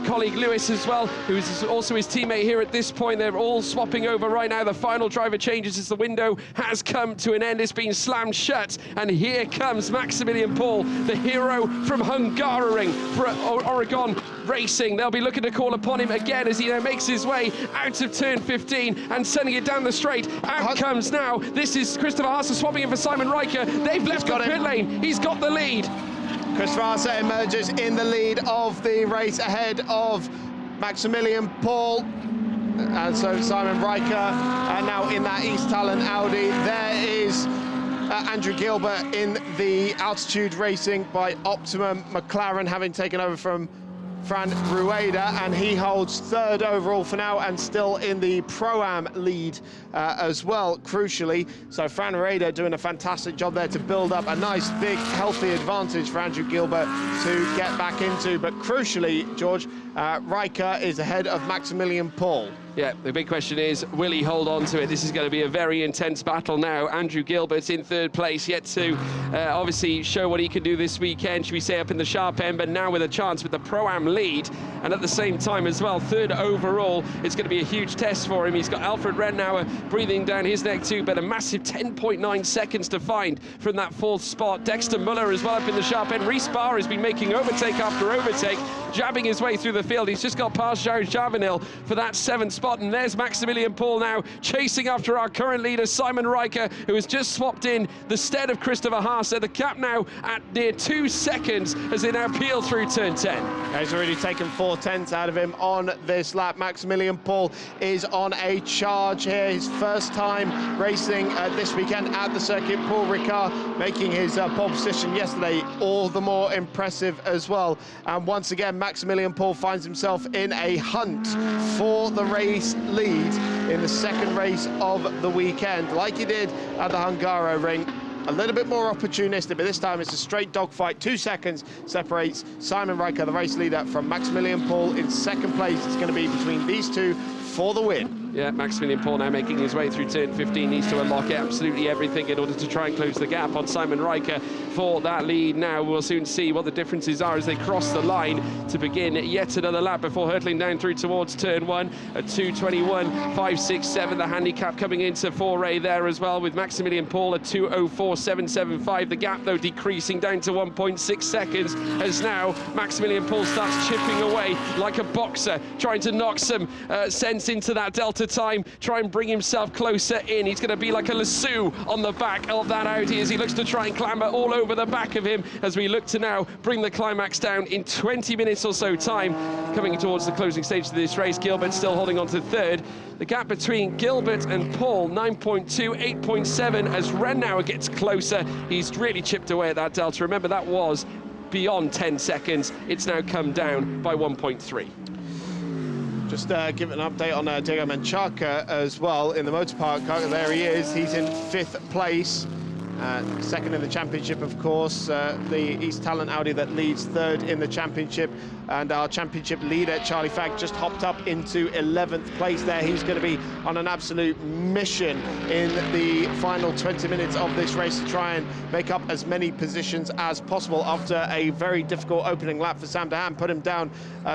colleague Lewis as well, who's also his teammate here at this point. They're all swapping over right now. The final driver changes as the window has come to an end. It's been slammed shut, and here comes Maximilian Paul, the hero from Hungaroring for Oregon Racing. They'll be looking to call upon him again as he now makes his way out of turn 15 and sending it down the straight. Out comes now. This is Christopher Haase swapping in for Simon Riker. They've left the pit lane. He's got the lead. Christopher Haase emerges in the lead of the race ahead of Maximilian Paul. And so Simon Riker now in that East Talent Audi. There is Andrew Gilbert in the altitude racing by Optimum McLaren, having taken over from Fran Rueda, and he holds third overall for now and still in the Pro-Am lead as well, crucially. So Fran Rueda doing a fantastic job there to build up a nice, big, healthy advantage for Andrew Gilbert to get back into. But crucially, George, Riker is ahead of Maximilian Paul. Yeah, the big question is, will he hold on to it? This is going to be a very intense battle now. Andrew Gilbert's in third place, yet to obviously show what he can do this weekend, should we say, up in the sharp end, but now with a chance with the Pro-Am lead, and at the same time as well, third overall. It's going to be a huge test for him. He's got Alfred Rennauer breathing down his neck too, but a massive 10.9 seconds to find from that fourth spot. Dexter Muller as well up in the sharp end. Reece Barr has been making overtake after overtake, jabbing his way through the field. He's just got past Jared Javanil for that seventh spot. And there's Maximilian Paul now chasing after our current leader Simon Riker, who has just swapped in the stead of Christopher Haase. The gap now at near 2 seconds as they now peel through turn 10. He's already taken 4/10 out of him on this lap. Maximilian Paul is on a charge here. His first time racing this weekend at the circuit. Paul Ricard making his pole position yesterday all the more impressive as well. And once again, Maximilian Paul finds himself in a hunt for the race lead in the second race of the weekend, like he did at the Hungaroring. A little bit more opportunistic, but this time it's a straight dogfight. 2 seconds separates Simon Riker, the race leader, from Maximilian Paul in second place. It's going to be between these two for the win. Yeah, Maximilian Paul now making his way through turn 15, needs to unlock absolutely everything in order to try and close the gap on Simon Riker for that lead. Now we'll soon see what the differences are as they cross the line to begin yet another lap before hurtling down through towards turn 1 at 2:21.567. The handicap coming into foray there as well, with Maximilian Paul at 2:04.775. The gap though decreasing down to 1.6 seconds as now Maximilian Paul starts chipping away like a boxer, trying to knock some sense into that delta time, try and bring himself closer in. He's going to be like a lasso on the back of that Audi as he looks to try and clamber all over the back of him as we look to now bring the climax down in 20 minutes or so time. Coming towards the closing stage of this race, Gilbert still holding on to third. The gap between Gilbert and Paul, 9.2, 8.7 as Rennauer gets closer. He's really chipped away at that delta. Remember, that was beyond 10 seconds. It's now come down by 1.3. Just give an update on Diego Menchaca as well in the motor park car. There he is. He's in 5th place. Second in the championship, of course. The East Talent Audi that leads third in the championship. And our championship leader, Charlie Fagg, just hopped up into 11th place there. He's going to be on an absolute mission in the final 20 minutes of this race to try and make up as many positions as possible after a very difficult opening lap for Sam Dahan. Put him down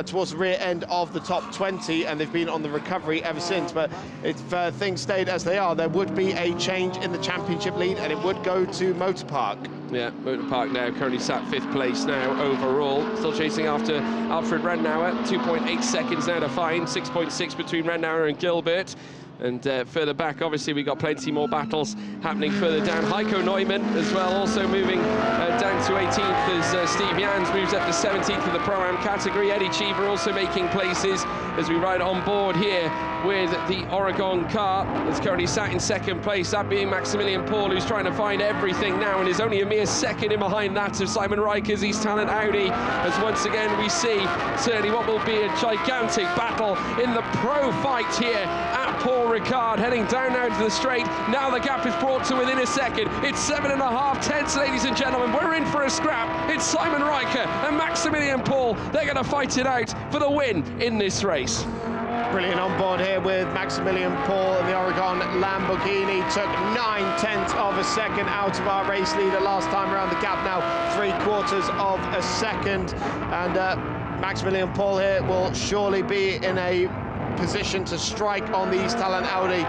towards the rear end of the top 20, and they've been on the recovery ever since. But if things stayed as they are, there would be a change in the championship lead, and it would go to Motor Park. Yeah, Motor Park now currently sat 5th place now overall. Still chasing after Alfred Rennauer, 2.8 seconds now to find, 6.6 between Rennauer and Gilbert. And further back, obviously, we've got plenty more battles happening further down. Heiko Neumann as well, also moving down to 18th as Steve Jans moves up to 17th in the Pro-Am category. Eddie Cheever also making places as we ride on board here with the Oregon car that's currently sat in 2nd place, that being Maximilian Paul, who's trying to find everything now and is only a mere second in behind that of Simon Riker's East Talent Audi, as once again we see certainly what will be a gigantic battle in the pro fight here at Paul Ricard heading down now to the straight. Now the gap is brought to within a second. It's 7.5 tenths, ladies and gentlemen. We're in for a scrap. It's Simon Ricard and Maximilian Paul. They're going to fight it out for the win in this race. Brilliant on board here with Maximilian Paul and the Oregon Lamborghini. Took 9/10 of a second out of our race leader last time around. The gap now 3/4 of a second. And Maximilian Paul here will surely be in a position to strike on the East Talent Audi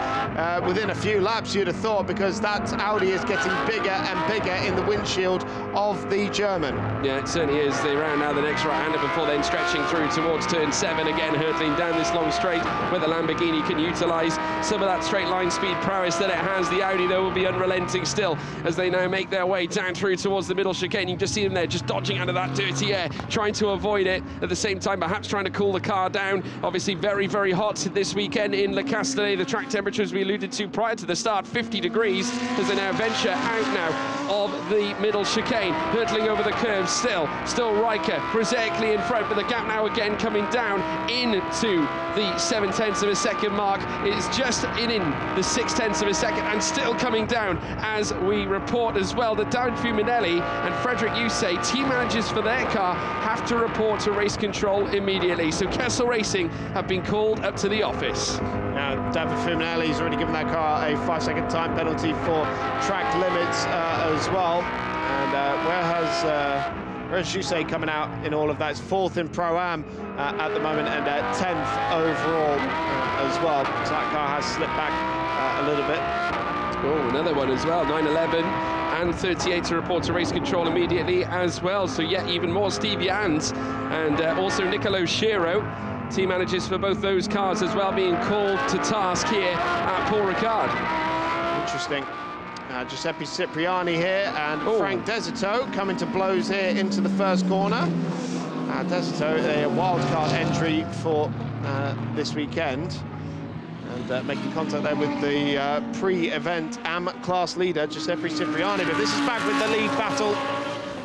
within a few laps, you'd have thought, because that Audi is getting bigger and bigger in the windshield of the German. Yeah, it certainly is. They round now the next right-hander before then stretching through towards turn 7, again hurtling down this long straight where the Lamborghini can utilise some of that straight line speed prowess that it has. The Audi, though, will be unrelenting still as they now make their way down through towards the middle chicane. You can just see them there just dodging out of that dirty air, trying to avoid it, at the same time perhaps trying to cool the car down. Obviously very, very hot this weekend in Le Castellet. The track temperatures we alluded to prior to the start, 50 degrees, as they now venture out now of the middle chicane, hurtling over the curves. Still Ricard prosaically in front, but the gap now again coming down into the 7/10 of a second mark. It's just in the 6/10 of a second, and still coming down as we report as well that Darren Fuminelli and Frederick Yusei, team managers for their car, have to report to race control immediately. So Kessel Racing have been called up to the office. Now, David Fuminelli's already given that car a 5-second time penalty for track limits as well. And where's Yusei coming out in all of that? It's 4th in Pro-Am at the moment, and 10th overall as well. So that car has slipped back a little bit. Oh, another one as well, 9/11 and 38 to report to race control immediately as well. So yeah, even more Steve Jans and also Nicolo Schiro, team managers for both those cars as well, being called to task here at Paul Ricard. Interesting. Giuseppe Cipriani here and Frank Desito coming to blows here into the first corner. Desito, a wildcard entry for this weekend. And making contact there with the pre-event AM class leader, Giuseppe Cipriani. But this is back with the lead battle.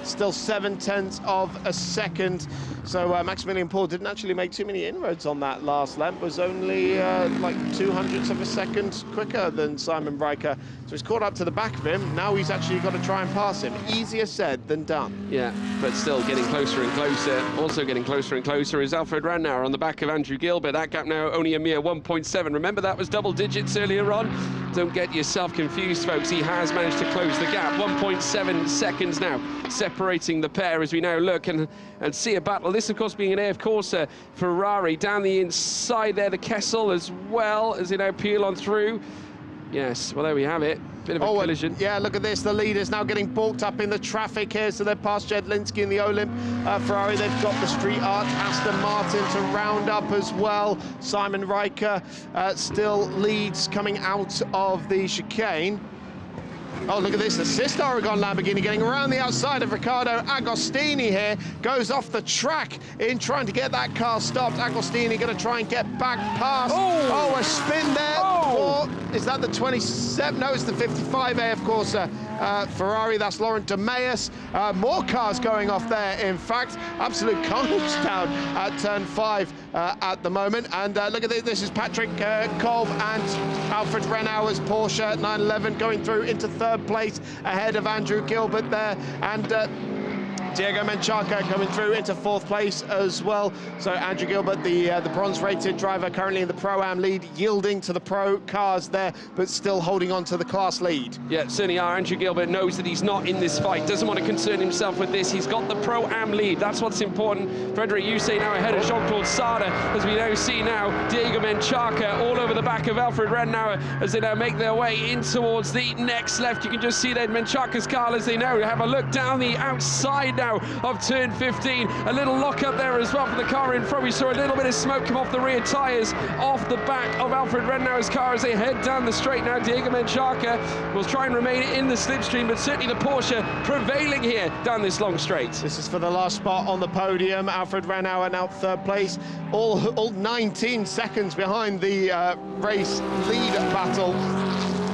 Still 7/10 of a second. So Maximilian Paul didn't actually make too many inroads on that last lap. Was only like 0.02 of a second quicker than Simon Ricard. So he's caught up to the back of him. Now he's actually got to try and pass him. Easier said than done. Yeah, but still getting closer and closer. Also getting closer and closer is Alfred Rannauer on the back of Andrew Gilbert. That gap now only a mere 1.7. Remember, that was double digits earlier on. Don't get yourself confused, folks. He has managed to close the gap. 1.7 seconds now separating the pair as we now look and see a battle. This, of course, being an AF Corsa Ferrari. Down the inside there, the Kessel as well, as they now peel on through. Yes, well, there we have it. Bit of a collision. Yeah, look at this. The leader's now getting balked up in the traffic here. So they're past Jedlinski in the Olymp Ferrari. They've got the Street Art Aston Martin to round up as well. Simon Ricard still leads coming out of the chicane. Oh, look at this, assist Oregon Lamborghini getting around the outside of Riccardo Agostini here. Goes off the track in trying to get that car stopped. Agostini going to try and get back past. Oh, a spin there. Is that the 27? No, it's the 55A, of course. Ferrari, that's Laurent de Meus. More cars going off there, in fact. Absolute carnage down at turn 5 at the moment. And look at this, this is Patrick Kolb and Alfred Rennauer's Porsche 911 going through into 3rd place ahead of Andrew Gilbert there. And Diego Menchaca coming through into 4th place as well. So Andrew Gilbert, the bronze-rated driver, currently in the Pro-Am lead, yielding to the Pro cars there, but still holding on to the class lead. Yeah, certainly are. Andrew Gilbert knows that he's not in this fight, doesn't want to concern himself with this. He's got the Pro-Am lead. That's what's important. Frederick Yusei now ahead of Jean-Claude Sada, as we now see now Diego Menchaca all over the back of Alfred Rennauer as they now make their way in towards the next left. You can just see that Menchaca's car as they now have a look down the outside now of turn 15. A little lock up there as well for the car in front. We saw a little bit of smoke come off the rear tyres off the back of Alfred Rennauer's car as they head down the straight now. Diego Menchaca will try and remain in the slipstream, but certainly the Porsche prevailing here down this long straight. This is for the last spot on the podium. Alfred Rennauer now 3rd place, all 19 seconds behind the race lead battle.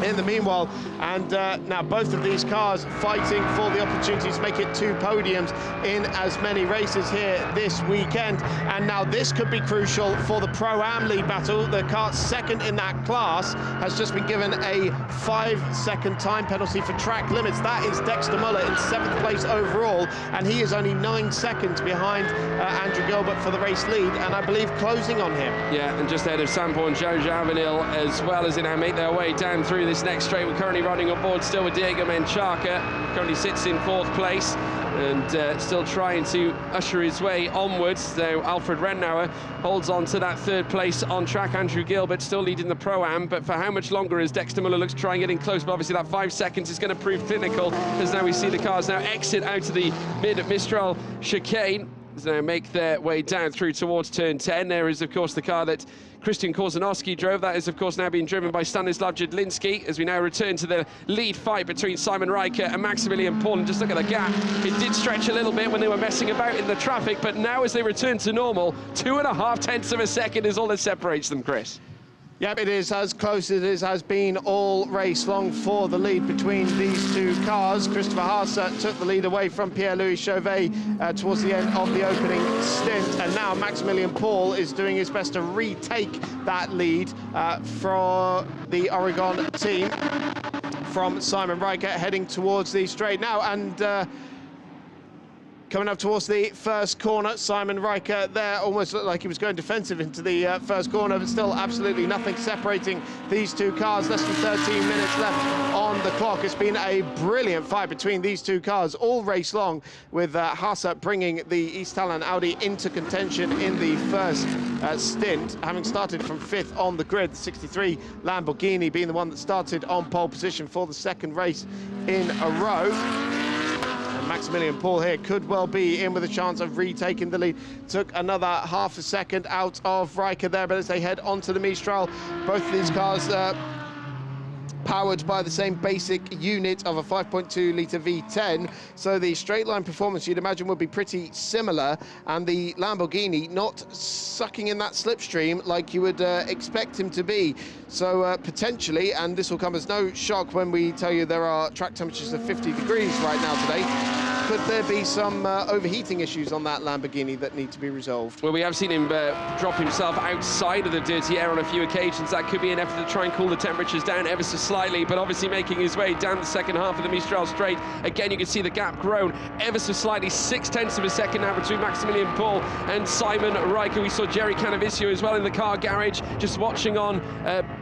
in the meanwhile. And now both of these cars fighting for the opportunity to make it 2 podiums in as many races here this weekend. And now this could be crucial for the Pro-Am lead battle. The car second in that class has just been given a 5-second time penalty for track limits. That is Dexter Muller in 7th place overall, and he is only 9 seconds behind Andrew Gilbert for the race lead, and I believe closing on him. Yeah, and just ahead of Sampo Joe Javanil, as well as they now make their way down through this next straight. We're currently running on board still with Diego Menchaca, currently sits in 4th place and still trying to usher his way onwards, though Alfred Rennauer holds on to that 3rd place on track. Andrew Gilbert still leading the Pro-Am, but for how much longer as Dexter Muller looks to try and get in close, but obviously that 5 seconds is going to prove clinical, as now we see the cars now exit out of the mid-Mistral chicane, as they make their way down through towards turn 10. There is, of course, the car that Christian Korzanowski drove. That is, of course, now being driven by Stanislav Jedlinski, as we now return to the lead fight between Simon Riker and Maximilian Paul. And just look at the gap. It did stretch a little bit when they were messing about in the traffic, but now as they return to normal, 2.5 tenths of a second is all that separates them, Chris. Yep, it is as close as it has been all race long for the lead between these 2 cars. Christopher Haase took the lead away from Pierre-Louis Chauvet towards the end of the opening stint, and now Maximilian Paul is doing his best to retake that lead for the Oregon team from Simon Riker, heading towards the straight now. And coming up towards the first corner, Simon Riker there almost looked like he was going defensive into the first corner, but still absolutely nothing separating these 2 cars. Less than 13 minutes left on the clock. It's been a brilliant fight between these 2 cars all race long, with Haase bringing the East Talent Audi into contention in the first stint, having started from 5th on the grid. The 63 Lamborghini being the one that started on pole position for the 2nd race in a row. Maximilian Paul here could well be in with a chance of retaking the lead. Took another half a second out of Riker there, but as they head onto the Mistral, both of these cars powered by the same basic unit of a 5.2 litre V10, so the straight line performance you'd imagine would be pretty similar, and the Lamborghini not sucking in that slipstream like you would expect him to be. So potentially, and this will come as no shock when we tell you there are track temperatures of 50 degrees right now today, could there be some overheating issues on that Lamborghini that need to be resolved? Well, we have seen him drop himself outside of the dirty air on a few occasions. That could be an effort to try and cool the temperatures down ever so slightly, but obviously making his way down the second half of the Mistral straight. Again, you can see the gap grown ever so slightly, 0.6 tenths of a second now between Maximilian Paul and Simon Riker. We saw Jerry Cannaviccio as well in the car garage, just watching on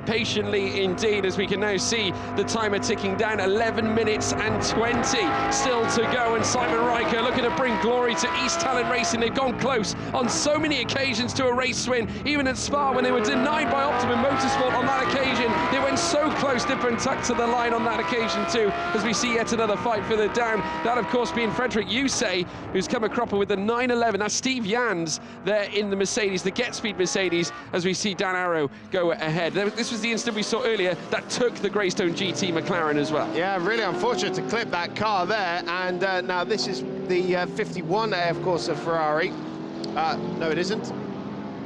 patiently indeed, as we can now see the timer ticking down. 11 minutes and 20 still to go, and Simon Riker looking to bring glory to East Talent Racing. They've gone close on so many occasions to a race win, even at Spa when they were denied by Optimum Motorsport on that occasion. They went so close, nip and tuck to the line on that occasion too, as we see yet another fight for the down. That, of course, being Frederick Yusei, who's come a cropper with the 911. That's Steve Jans there in the Mercedes, the Get Speed Mercedes, as we see Dan Arrow go ahead. This was the instant we saw earlier that took the Greystone GT McLaren as well. Yeah, really unfortunate to clip that car there, and now this is the 51A, of course, of Ferrari. No, it isn't.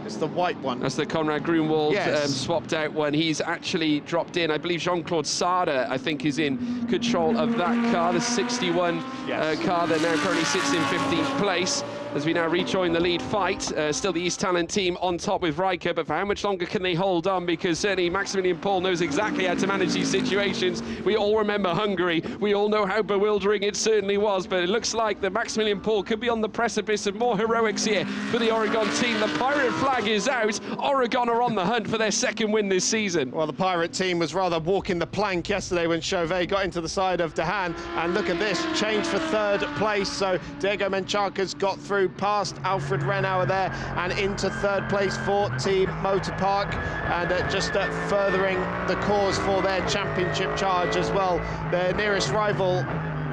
It's the white one. That's the Conrad Grunwald swapped out one. He's actually dropped in. I believe Jean-Claude Sada, I think, is in control of that car, the 61 car that now currently sits in 15th place. As we now rejoin the lead fight, still the East Talent team on top with Riker, but for how much longer can they hold on? Because certainly Maximilian Paul knows exactly how to manage these situations. We all remember Hungary. We all know how bewildering it certainly was, but it looks like that Maximilian Paul could be on the precipice of more heroics here for the Oregon team. The Pirate flag is out. Oregon are on the hunt for their 2nd win this season. Well, the Pirate team was rather walking the plank yesterday when Chauvet got into the side of Dehaene, and look at this, change for 3rd place. So Diego Menchaca's got through past Alfred Rennauer there and into 3rd place for Team Motor Park, and just furthering the cause for their championship charge as well. Their nearest rival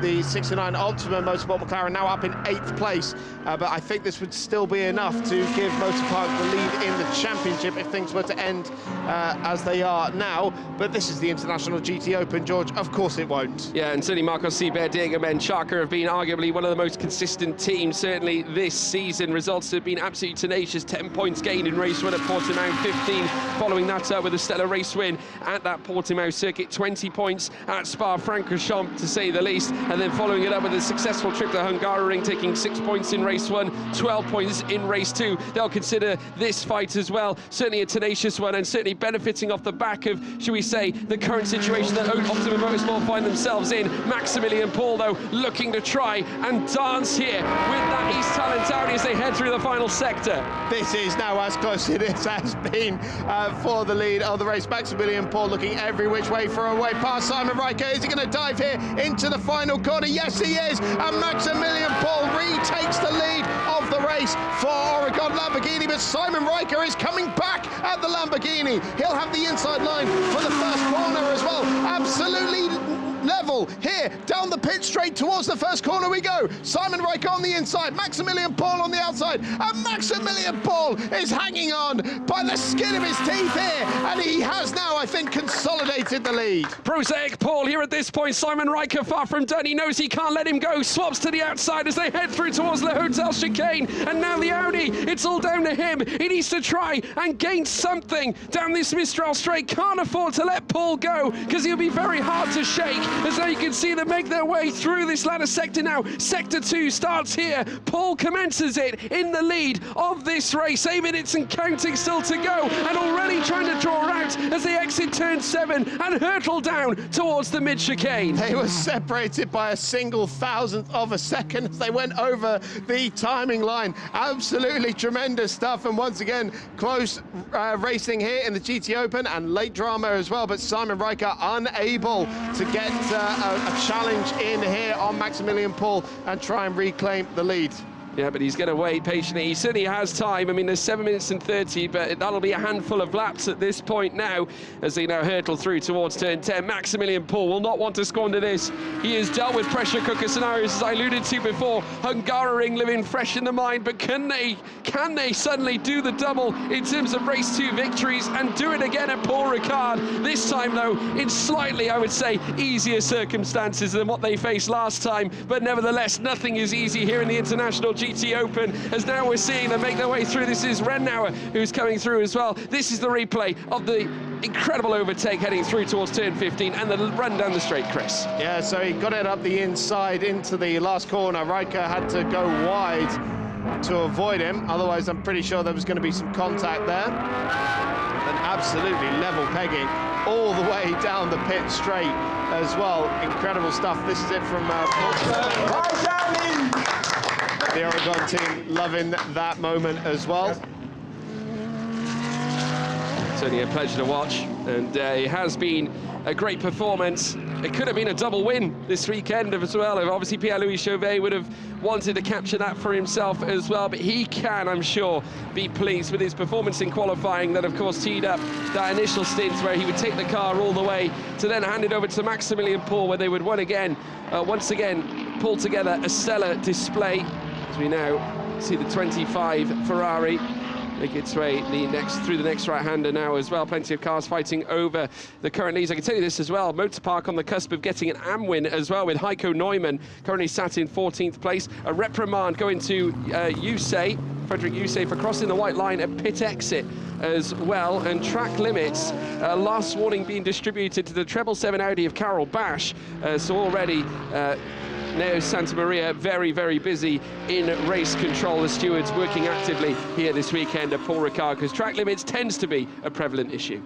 the 69 Ultimate Motorsport McLaren, now up in 8th place. But I think this would still be enough to give Motorpark the lead in the championship if things were to end as they are now. But this is the International GT Open, George. Of course it won't. Yeah, and certainly Marco Seibert, Diego Menchaca have been arguably one of the most consistent teams, certainly this season. Results have been absolutely tenacious. 10 points gained in race 1 at Portimao, 15 following that up with a stellar race win at that Portimao circuit, 20 points at Spa-Francorchamps to say the least, and then following it up with a successful trip to Hungaroring, taking 6 points in race 1, 12 points in race 2. They'll consider this fight as well certainly a tenacious one, and certainly benefiting off the back of, should we say, the current situation that Optimum Motorsport find themselves in. Maximilian Paul, though, looking to try and dance here with that East Talentari as they head through the final sector. This is now as close as it has been for the lead of the race. Maximilian Paul looking every which way for a way past Simon Ricard. Is he going to dive here into the final corner? Yes, he is. And Maximilian Paul retakes the lead of the race for Oregon Lamborghini. But Simon Ricard is coming back at the Lamborghini. He'll have the inside line for the first corner as well. Absolutely level here down the pit straight towards the first corner we go. Simon Ricard on the inside, Maximilian Paul on the outside, and Maximilian Paul is hanging on by the skin of his teeth here, and he has now, I think, consolidated the lead. Prosaic Paul here at this point. Simon Ricard far from done. He knows he can't let him go. Swaps to the outside as they head through towards the Hotel Chicane, and now the Audi. It's all down to him. He needs to try and gain something down this Mistral straight. Can't afford to let Paul go because he'll be very hard to shake. As now you can see them make their way through this latter sector now. Sector 2 starts here. Paul commences it in the lead of this race. 8 minutes and counting still to go, and already trying to draw out as they exit turn 7 and hurtle down towards the mid-chicane. They were separated by a single thousandth of a second as they went over the timing line. Absolutely tremendous stuff, and once again, close racing here in the GT Open and late drama as well, but Simon Ricard unable to get a challenge in here on Maximilian Paul and try and reclaim the lead. Yeah, but he's going to wait patiently. He certainly has time. I mean, there's 7 minutes and 30, but that'll be a handful of laps at this point now as they now hurtle through towards turn 10. Maximilian Paul will not want to squander this. He has dealt with pressure cooker scenarios, as I alluded to before. Hungaroring living fresh in the mind, but can they suddenly do the double in terms of race 2 victories and do it again at Paul Ricard? This time, though, in slightly, I would say, easier circumstances than what they faced last time. But nevertheless, nothing is easy here in the International GT Open, as now we're seeing them make their way through. This is Rennauer who's coming through as well. This is the replay of the incredible overtake heading through towards turn 15 and the run down the straight, Chris. Yeah, so he got it up the inside into the last corner. Ricard had to go wide to avoid him, otherwise I'm pretty sure there was going to be some contact there. And absolutely level pegging all the way down the pit straight as well. Incredible stuff. This is it from the Oregon team, loving that moment as well. Certainly a pleasure to watch, and it has been a great performance. It could have been a double win this weekend as well. Obviously, Pierre-Louis Chauvet would have wanted to capture that for himself as well, but he can, I'm sure, be pleased with his performance in qualifying that, of course, teed up that initial stint where he would take the car all the way to then hand it over to Maximilian Paul, where they would once again pull together a stellar display. As we now see the 25 Ferrari make its way through the next right-hander now as well. Plenty of cars fighting over the current leads. I can tell you this as well, Motorpark on the cusp of getting an AM win as well, with Heiko Neumann currently sat in 14th place. A reprimand going to Frederick Yusei for crossing the white line at pit exit as well, and track limits, last warning being distributed to the 777 Audi of Carol Bash. So already Neo Santa Maria very, very busy in race control. The stewards working actively here this weekend at Paul Ricard, because track limits tends to be a prevalent issue.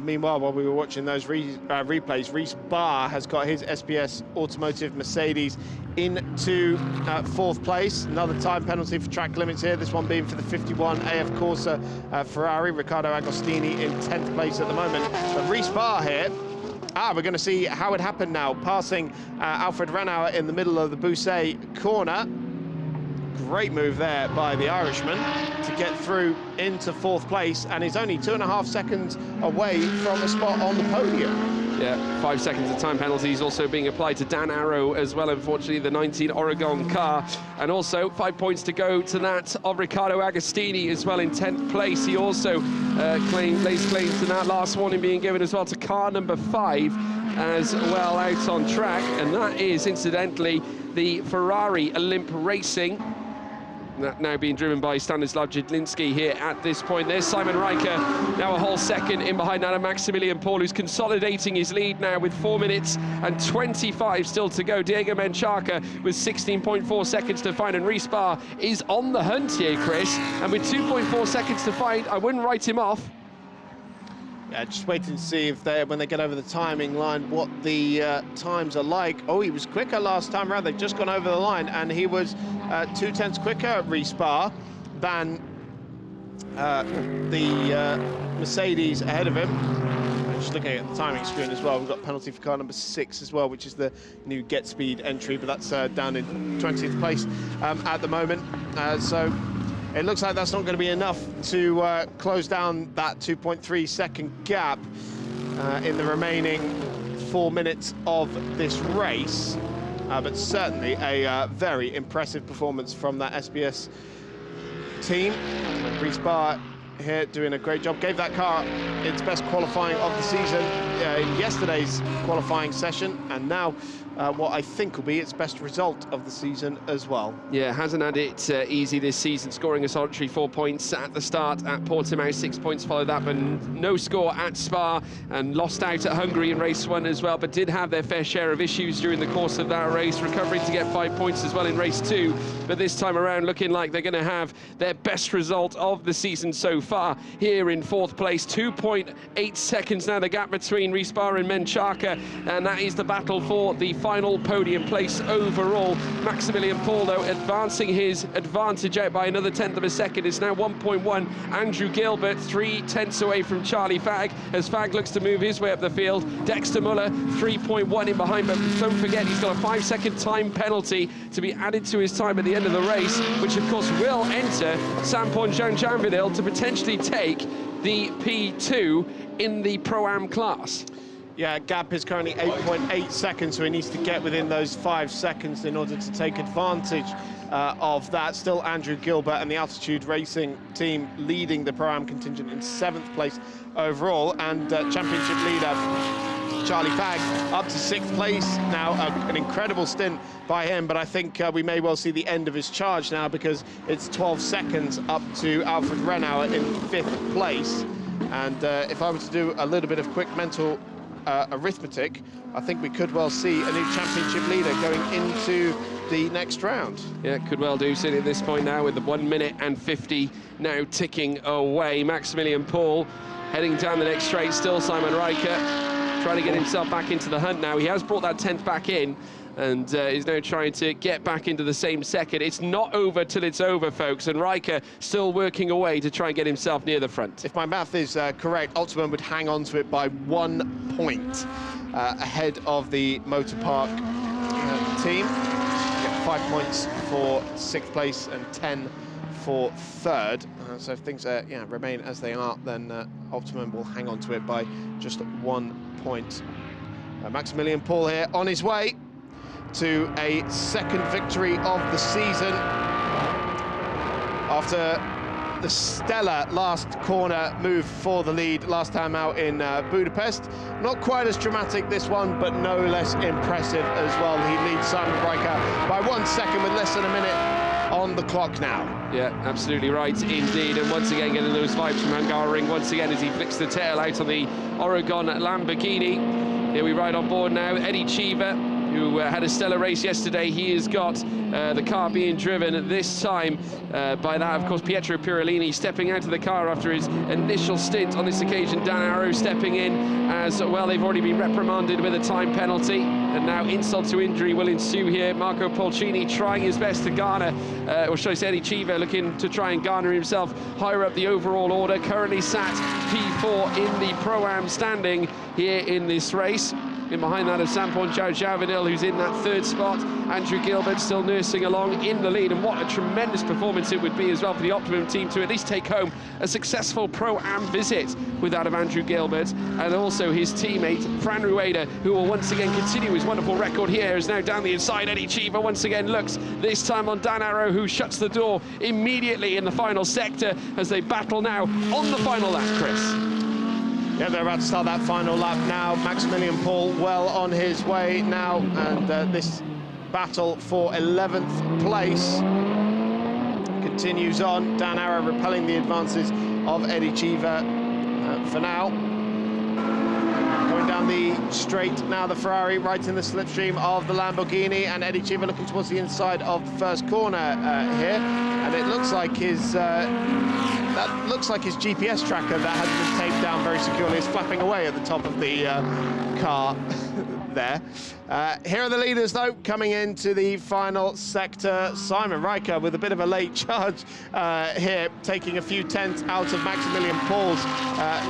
Meanwhile, while we were watching those replays, Reese Barr has got his SPS Automotive Mercedes into 4th place. Another time penalty for track limits here, this one being for the 51 AF Corsa Ferrari. Riccardo Agostini in 10th place at the moment. But Reese Barr here, we're going to see how it happened now, passing Alfred Rennauer in the middle of the Bousset corner. Great move there by the Irishman to get through into 4th place, and he's only 2.5 seconds away from a spot on the podium. Yeah, 5 seconds of time penalties also being applied to Dan Arrow as well, unfortunately, the 19 Oregon car. And also 5 points to go to that of Riccardo Agostini as well in 10th place. He also lays claim to that last warning being given as well to car number 5 as well out on track. And that is, incidentally, the Ferrari Olymp Racing. That now being driven by Stanislav Jedlinski here at this point. There's Simon Riker, now a whole second in behind that of Maximilian Paul, who's consolidating his lead now with 4 minutes and 25 still to go. Diego Menchaca with 16.4 seconds to find, and Ricard is on the hunt here, Chris, and with 2.4 seconds to find, I wouldn't write him off. Yeah, just waiting to see if when they get over the timing line, what the times are like. Oh, he was quicker last time around. They've just gone over the line, and he was 0.2 quicker, Ricard, than the Mercedes ahead of him. Just looking at the timing screen as well, we've got penalty for car number 6 as well, which is the new Get Speed entry, but that's down in 20th place at the moment. So it looks like that's not going to be enough to close down that 2.3 second gap in the remaining 4 minutes of this race. But certainly a very impressive performance from that SBS team. Ricard here doing a great job. Gave that car its best qualifying of the season in yesterday's qualifying session, and now what I think will be its best result of the season as well. Yeah, hasn't had it easy this season, scoring a solitary 4 points at the start at Portimao, 6 points followed that, but no score at Spa, and lost out at Hungary in race 1 as well, but did have their fair share of issues during the course of that race, recovering to get 5 points as well in race 2, but this time around looking like they're going to have their best result of the season so far here in 4th place. 2.8 seconds now the gap between Ricard and Menchaca, and that is the battle for the final podium place overall. Maximilian Paul, though, advancing his advantage out by another 1/10 of a second. It's now 1.1. Andrew Gilbert 3/10 away from Charlie Fagg as Fagg looks to move his way up the field. Dexter Muller 3.1 in behind, but don't forget he's got a 5-second time penalty to be added to his time at the end of the race, which of course will enter Sampon Jean-Janvidil to potentially take the P2 in the Pro-Am class. Yeah, gap is currently 8.8 seconds, so he needs to get within those 5 seconds in order to take advantage of that. Still Andrew Gilbert and the Altitude Racing team leading the Pro-Am contingent in 7th place overall, and championship leader Charlie Fagg up to 6th place now. An incredible stint by him, but I think we may well see the end of his charge now, because it's 12 seconds up to Alfred Renauer in 5th place. And if I were to do a little bit of quick mental arithmetic, I think we could well see a new championship leader going into the next round. Yeah, could well do, sitting at this point now with the 1 minute and 50 now ticking away. Maximilian Paul heading down the next straight, still Simon Riker trying to get himself back into the hunt now. He has brought that 10th back in, and is now trying to get back into the same second. It's not over till it's over, folks, and Riker still working away to try and get himself near the front. If my math is correct, Optimum would hang on to it by 1 point ahead of the Motor Park team. Get 5 points for 6th place and 10 for 3rd. So if things remain as they are, then Optimum will hang on to it by just 1 point. Maximilian Paul here on his way to a 2nd victory of the season after the stellar last corner move for the lead last time out in Budapest. Not quite as dramatic this one, but no less impressive as well. He leads Simon Riker by 1 second with less than a minute on the clock now. Yeah, absolutely right indeed, and once again getting those vibes from Hungaroring once again as he flicks the tail out on the Oregon Lamborghini. Here we ride on board now Eddie Cheever, who had a stellar race yesterday. He has got the car being driven this time by that, of course, Pietro Pirolini stepping out of the car after his initial stint on this occasion. Dan Arrow stepping in as well. They've already been reprimanded with a time penalty, and now insult to injury will ensue here. Marco Polcini trying his best to garner, or should I say Eddie Cheever looking to try and garner himself higher up the overall order. Currently sat P4 in the Pro-Am standing here in this race. In behind that is Sampon Javanil, who's in that third spot. Andrew Gilbert still nursing along in the lead, and what a tremendous performance it would be as well for the Optimum team to at least take home a successful Pro-Am visit with that of Andrew Gilbert, and also his teammate Fran Rueda, who will once again continue his wonderful record here. Is now down the inside. Eddie Cheever once again looks, this time on Dan Arrow, who shuts the door immediately in the final sector as they battle now on the final lap, Chris. Yeah, they're about to start that final lap now. Maximilian Paul well on his way now, and this battle for 11th place continues on. Dan Arrow repelling the advances of Eddie Cheever for now. Going down the straight now, the Ferrari right in the slipstream of the Lamborghini, and Eddie Cheever looking towards the inside of the first corner here, and it looks like his that looks like his GPS tracker that has been taped down very securely is flapping away at the top of the car there. Here are the leaders, though, coming into the final sector. Simon Ricard with a bit of a late charge here, taking a few tenths out of Maximilian Paul's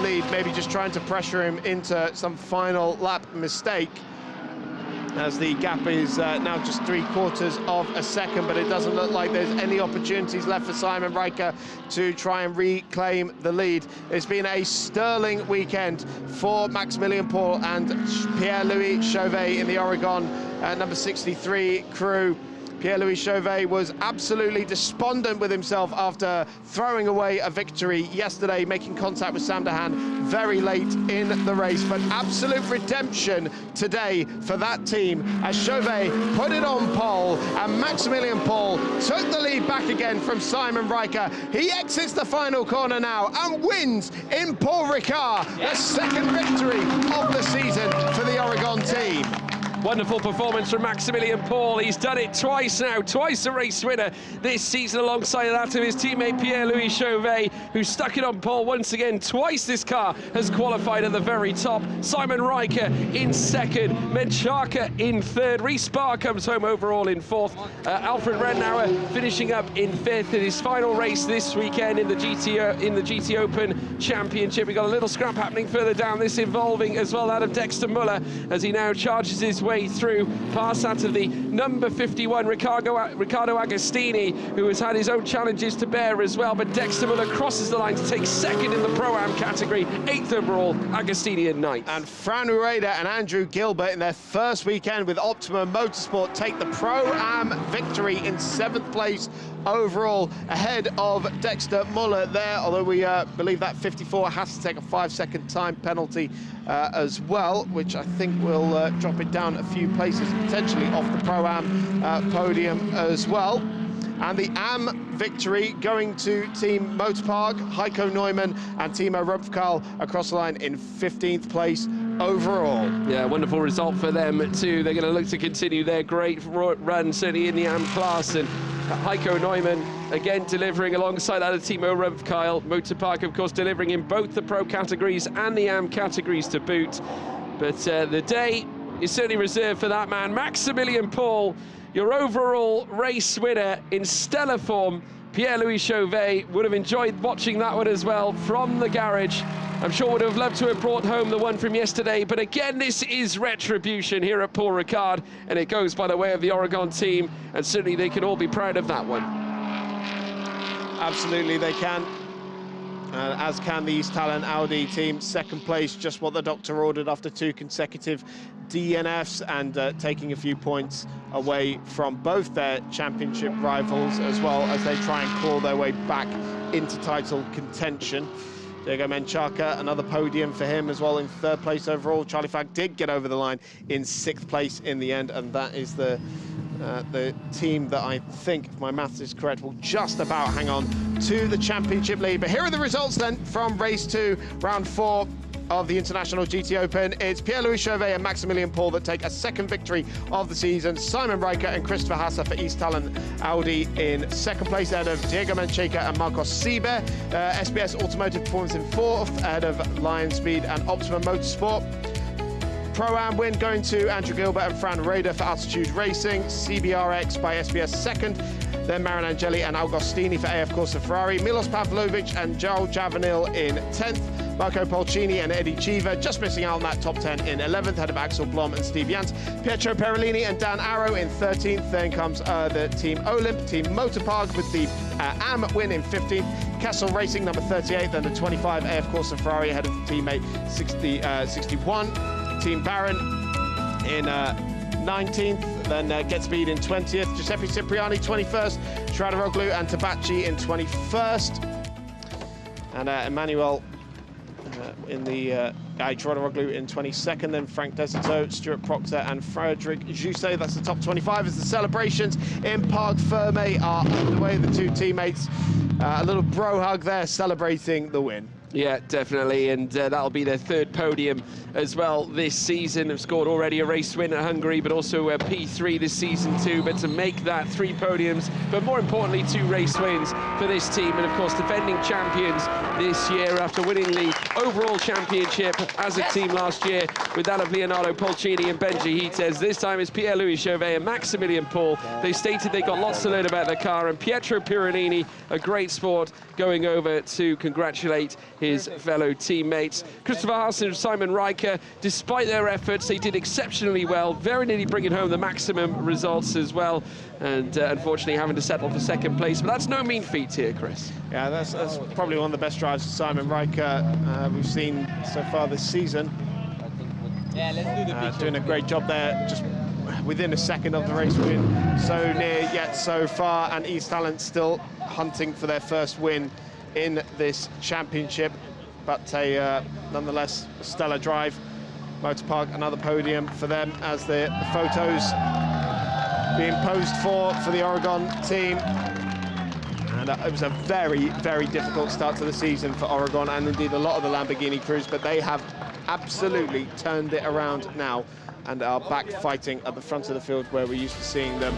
lead, maybe just trying to pressure him into some final lap mistake, as the gap is now just 3/4 of a second, but it doesn't look like there's any opportunities left for Simon Riker to try and reclaim the lead. It's been a sterling weekend for Maximilian Paul and Pierre-Louis Chauvet in the Oregon number 63 crew. Pierre-Louis Chauvet was absolutely despondent with himself after throwing away a victory yesterday, making contact with Sam Dehan very late in the race. But absolute redemption today for that team as Chauvet put it on pole and Maximilian Paul took the lead back again from Simon Riker. He exits the final corner now and wins in Paul Ricard, the second victory of the season for the Oregon team. Wonderful performance from Maximilian Paul. He's done it twice now, twice a race winner this season alongside that of his teammate Pierre-Louis Chauvet, who stuck it on pole once again. Twice this car has qualified at the very top. Simon Riker in second, Menchaca in third. Reece Barr comes home overall in fourth. Alfred Rennauer finishing up in fifth in his final race this weekend in the GTOpen Championship. We got a little scrap happening further down, this involving as well that of Dexter Muller as he now charges his way through past that of the number 51 Riccardo Agostini, who has had his own challenges to bear as well, but Dexter Muller crosses the line to take second in the Pro-Am category, 8th overall, Agostini in 9th. And Fran Rueda and Andrew Gilbert in their first weekend with Optimum Motorsport take the Pro-Am victory in 7th place overall, ahead of Dexter Muller there, although we believe that 54 has to take a 5-second time penalty as well, which I think will drop it down a few places, potentially off the Pro-Am podium as well. And the AM victory going to Team Motorpark, Heiko Neumann and Timo Rumpfkarl across the line in 15th place overall. Yeah, wonderful result for them too. They're going to look to continue their great run, certainly in the AM class, and Heiko Neumann again delivering alongside that of Timo Rumpfkarl. Motorpark, of course, delivering in both the Pro categories and the AM categories to boot. But the day is certainly reserved for that man, Maximilian Paul, your overall race winner in stellar form. Pierre-Louis Chauvet would have enjoyed watching that one as well from the garage. I'm sure would have loved to have brought home the one from yesterday, but again, this is retribution here at Paul Ricard, and it goes by the way of the Oregon team, and certainly they can all be proud of that one. Absolutely they can. As can the East Talent Audi team, second place, just what the doctor ordered after 2 consecutive DNFs, and taking a few points away from both their championship rivals, as well as they try and claw their way back into title contention. Diego Menchaca, another podium for him as well in 3rd place overall. Charlie Fagg did get over the line in 6th place in the end, and that is the team that I think, if my maths is correct, will just about hang on to the championship lead. But here are the results then from race 2, round 4 of the International GTOpen. It's Pierre-Louis Chauvet and Maximilian Paul that take a 2nd victory of the season. Simon Riker and Christopher Hasser for East Talent Audi in 2nd place, ahead of Diego Menchaca and Marcos Sieber. SBS Automotive Performance in 4th, ahead of Lion Speed and Optimum Motorsport. Pro-Am win going to Andrew Gilbert and Fran Rueda for Altitude Racing. CBRX by SBS 2nd. Then Marin Angeli and Agostini for AF Corsa Ferrari. Milos Pavlovic and Joel Javanil in 10th. Marco Polcini and Eddie Cheever just missing out on that top 10 in 11th, ahead of Axel Blom and Steve Jans. Pietro Perolini and Dan Arrow in 13th. Then comes the Team Olymp, Team Motorpark with the AM win in 15th. Castle Racing, number 38, then the 25 AF Corsa Ferrari ahead of teammate 61. Team Baron in 19th, then Get Speed in 20th. Giuseppe Cipriani 21st, Shradaroglu and Tabacci in 21st. And Emmanuel in the Shradaroglu in 22nd, then Frank Desito, Stuart Proctor and Frederic Jousset. That's the top 25 as the celebrations in Parc Ferme are underway. The two teammates, a little bro hug there, celebrating the win. Yeah, definitely, and that'll be their third podium as well this season. Have scored already a race win at Hungary, but also a P3 this season too. But to make that 3 podiums, but more importantly 2 race wins for this team, and of course defending champions this year after winning the overall championship as a team last year with that of Leonardo Polcini and Benji Hites. This time it's Pierre-Louis Chauvet and Maximilian Paul. They stated they got lots to learn about their car, and Pietro Perolini, a great sport, going over to congratulate his fellow teammates. Christopher Haas and Simon Riker, despite their efforts, they did exceptionally well, very nearly bringing home the maximum results as well, and unfortunately having to settle for second place. But that's no mean feat here, Chris. Yeah, that's probably one of the best drives of Simon Riker we've seen so far this season. Yeah, let's do the picture. Doing a great job there, just within a second of the race win. So near yet so far, and East Talent still hunting for their first win in this championship. But nonetheless, a stellar drive. Motorpark, another podium for them as the photos being posed for the Oregon team. And it was a very, very difficult start to the season for Oregon, and indeed a lot of the Lamborghini crews, but they have absolutely turned it around now and are back fighting at the front of the field where we're used to seeing them.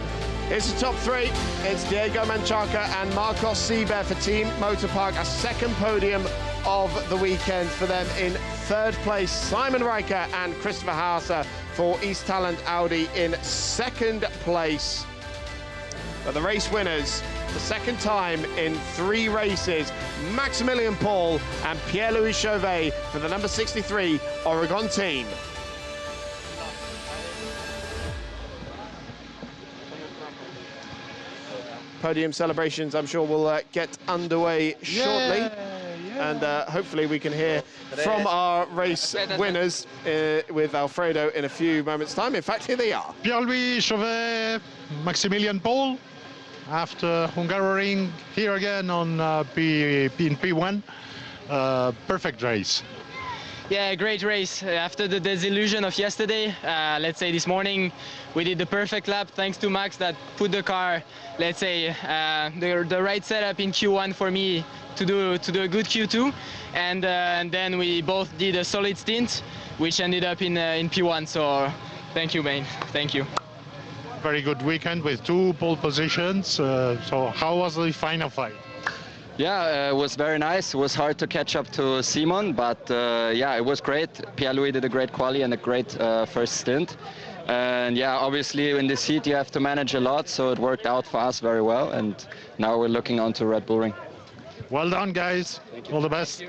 It's the top 3. It's Diego Menchaca and Marcos Seeber for Team Motorpark, a second podium of the weekend for them. In 3rd place, Simon Riker and Christopher Haase for East Talent Audi in 2nd place. But the race winners, the second time in 3 races, Maximilian Paul and Pierre-Louis Chauvet for the number 63 Oregon team. Podium celebrations, I'm sure, will get underway shortly. And hopefully we can hear from our race winners with Alfredo in a few moments' time. In fact, here they are. Pierre-Louis Chauvet, Maximilian Paul, after Hungaroring, here again on P1. Perfect race. Yeah, great race. After the disillusion of yesterday, let's say this morning, we did the perfect lap thanks to Max that put the car, let's say, the right setup in Q1 for me to do a good Q2, and then we both did a solid stint, which ended up in P1. So thank you, man. Thank you. Very good weekend with 2 pole positions. So how was the final fight? Yeah, it was very nice. It was hard to catch up to Simon, but yeah, it was great. Pierre-Louis did a great quali and a great first stint. And yeah, obviously in this heat you have to manage a lot, so it worked out for us very well. And now we're looking on to Red Bull Ring. Well done, guys. All the best.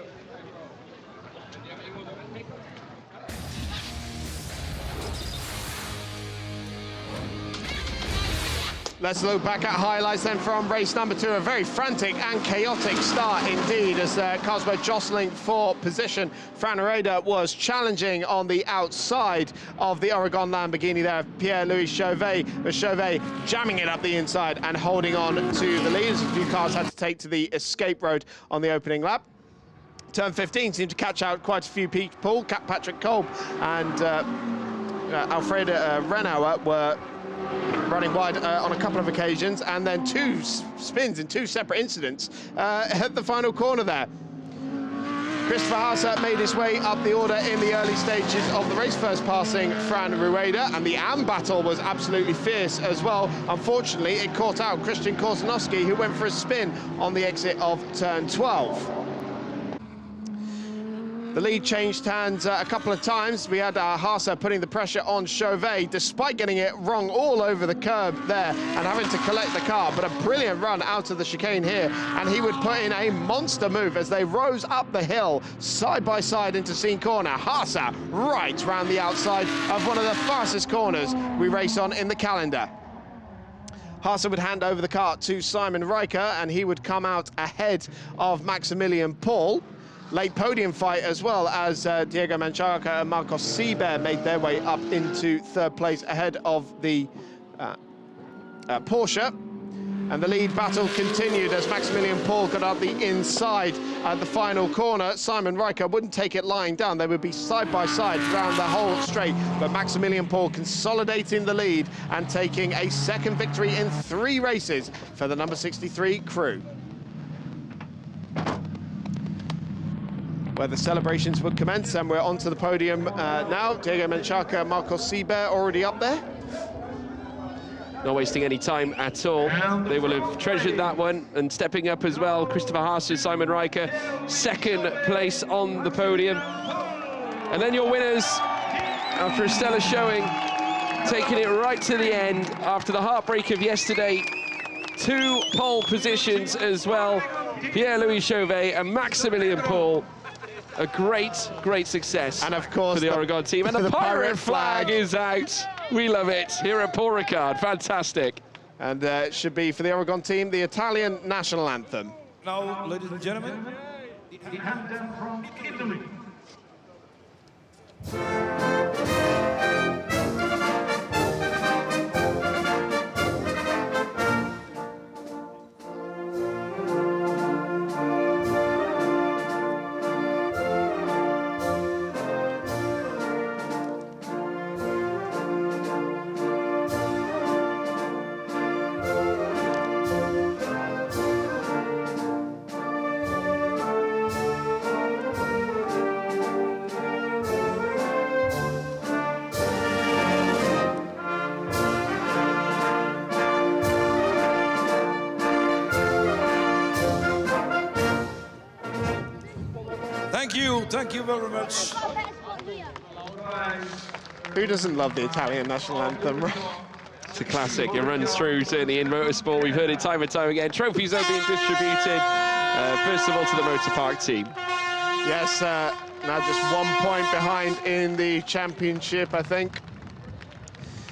Let's look back at highlights then from race number 2. A very frantic and chaotic start indeed as cars were jostling for position. Fran Herrera was challenging on the outside of the Oregon Lamborghini there, Pierre-Louis Chauvet, but Chauvet jamming it up the inside and holding on to the lead as a few cars had to take to the escape road on the opening lap. Turn 15 seemed to catch out quite a few people. Patrick Kolb and Alfredo Renauer were running wide on a couple of occasions, and then 2 spins in 2 separate incidents at the final corner there. Christopher Haase made his way up the order in the early stages of the race, first passing Fran Rueda, and the AM battle was absolutely fierce as well. Unfortunately, it caught out Christian Korsanowski, who went for a spin on the exit of turn 12. The lead changed hands a couple of times. We had Haase putting the pressure on Chauvet, despite getting it wrong all over the curb there and having to collect the car. But a brilliant run out of the chicane here, and he would put in a monster move as they rose up the hill side by side into Scene Corner. Haase right round the outside of one of the fastest corners we race on in the calendar. Haase would hand over the car to Simon Ricard, and he would come out ahead of Maximilian Paul. Late podium fight as well, as Diego Menchaca and Marcos Seibert made their way up into third place ahead of the Porsche. And the lead battle continued as Maximilian Paul got out the inside at the final corner. Simon Ricard wouldn't take it lying down. They would be side by side around the whole straight, but Maximilian Paul consolidating the lead and taking a second victory in 3 races for the number 63 crew. Where the celebrations would commence, and we're onto the podium now. Diego Menchaca, Marcos Seibert already up there. Not wasting any time at all. They will have treasured that one, and stepping up as well, Christopher Haase, Simon Ricard, second place on the podium. And then your winners, after a stellar showing, taking it right to the end after the heartbreak of yesterday. 2 pole positions as well, Pierre-Louis Chauvet and Maximilian Paul. A great, great success, and of course for the Oregon team. And the pirate flag is out. We love it here at Paul Ricard. Fantastic. And it should be for the Oregon team the Italian national anthem. Now, ladies and gentlemen, the anthem from Italy. Thank you very much. Who doesn't love the Italian national anthem? It's a classic. It runs through, certainly in motorsport. We've heard it time and time again. Trophies are being distributed, first of all, to the Motor Park team. Yes, now just 1 point behind in the championship, I think.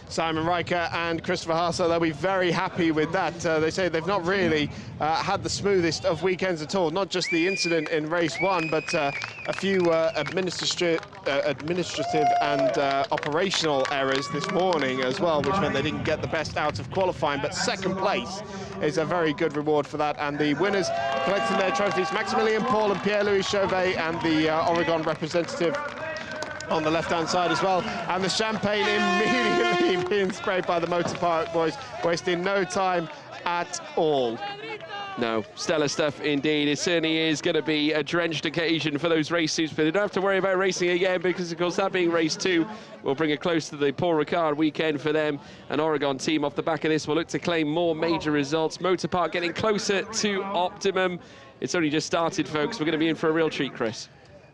Simon Ricard and Christopher Haase, they'll be very happy with that. They say they've not really had the smoothest of weekends at all. Not just the incident in race 1, but a few administrative and operational errors this morning as well, which meant they didn't get the best out of qualifying. But second place is a very good reward for that. And the winners collecting their trophies, Maximilian Paul and Pierre-Louis Chauvet, and the Oregon representative on the left-hand side as well. And the champagne immediately being sprayed by the Motor Park boys, wasting no time at all. No, stellar stuff indeed. It certainly is going to be a drenched occasion for those race suits, but they don't have to worry about racing again, because of course that being race 2 will bring it close to the Paul Ricard weekend for them. An Oregon team off the back of this will look to claim more major results. Motor Park getting closer to optimum. It's only just started, folks. We're going to be in for a real treat, Chris.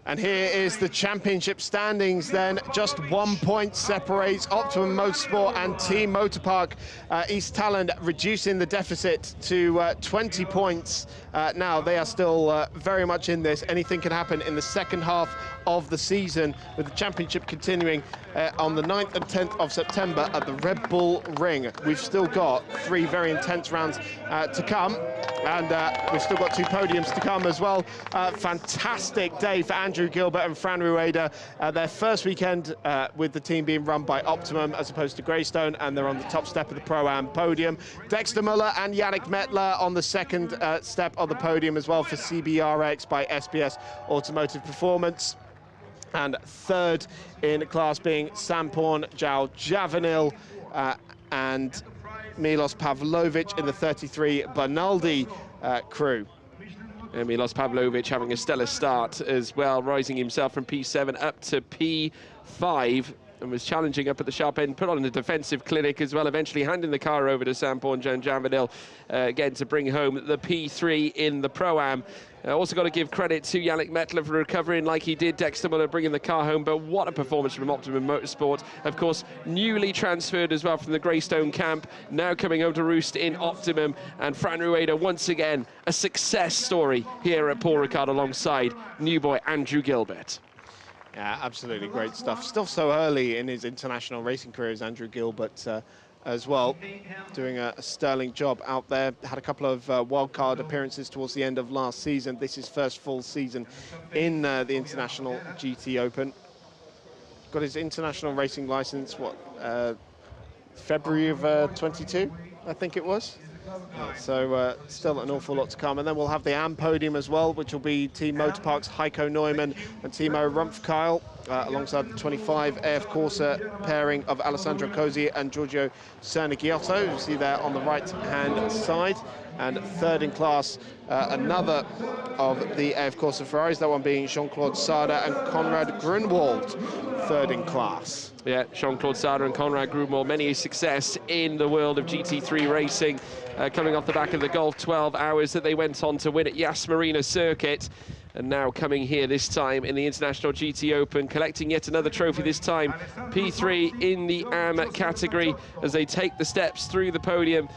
And here is the championship standings then. Just 1 point separates Optimum Motorsport and Team Motorpark East Talland, reducing the deficit to 20 points. Now they are still very much in this. Anything can happen in the second half of the season, with the championship continuing on the 9th and 10th of September at the Red Bull Ring. We've still got 3 very intense rounds to come, and we've still got 2 podiums to come as well. Fantastic day for Andrew Gilbert and Fran Rueda. Their first weekend with the team being run by Optimum as opposed to Greystone, and they're on the top step of the Pro-Am podium. Dexter Muller and Yannick Mettler on the second step of the podium as well for CBRX by SBS Automotive Performance. And third in class being Samporn Jao Javanil and Milos Pavlovic in the 33 Bernaldi crew. And Milos Pavlovic having a stellar start as well, rising himself from P7 up to P5. and was challenging up at the sharp end, put on a defensive clinic as well, eventually handing the car over to Sampo and Janvanil again to bring home the P3 in the Pro-Am. Also got to give credit to Yannick Mettler for recovering like he did. Dexter Muller bringing the car home, but what a performance from Optimum Motorsport. Of course, newly transferred as well from the Greystone camp, now coming home to roost in Optimum. And Fran Rueda, once again, a success story here at Paul Ricard alongside new boy Andrew Gilbert. Yeah, absolutely great stuff. Still so early in his international racing career as Andrew Gilbert as well, doing a sterling job out there. Had a couple of wildcard appearances towards the end of last season. This is first full season in the international GTOpen. Got his international racing license, what, February of 22, I think it was. So still an awful lot to come. And then we'll have the AM podium as well, which will be Team Motorpark's Heiko Neumann and Timo Rumpf-Kyle, alongside the 25 AF Corsa pairing of Alessandro Cosi and Giorgio Cernigiotto, you see there on the right-hand side. And third in class, another of the AF Corsa Ferraris, that one being Jean-Claude Sada and Konrad Grunwald, third in class. Yeah, Jean-Claude Sada and Konrad Grunwald, many success in the world of GT3 racing, coming off the back of the Golf 12 hours that they went on to win at Yas Marina Circuit. And now coming here this time in the International GTOpen, collecting yet another trophy, this time P3 in the AM category, as they take the steps through the podium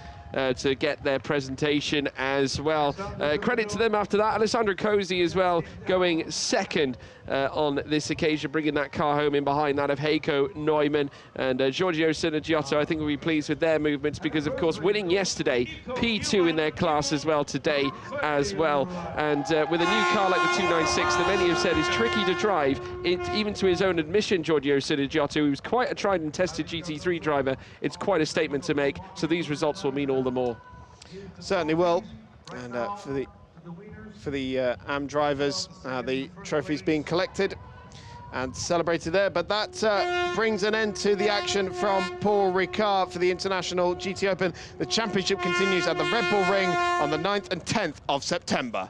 to get their presentation as well. Credit to them after that. Alessandro Cosi as well, going second on this occasion, bringing that car home in behind that of Heiko Neumann. And Giorgio Cernigiotto, I think, will be pleased with their movements because, of course, winning yesterday, P2 in their class as well today as well. And with a new car like the 296 that many have said is tricky to drive, even to his own admission, Giorgio Cernigiotto, who's quite a tried and tested GT3 driver, it's quite a statement to make. So these results will mean all the more. Certainly will. And for the AM drivers, the trophies being collected and celebrated there. But that brings an end to the action from Paul Ricard for the International GT Open. The championship continues at the Red Bull Ring on the 9th and 10th of September.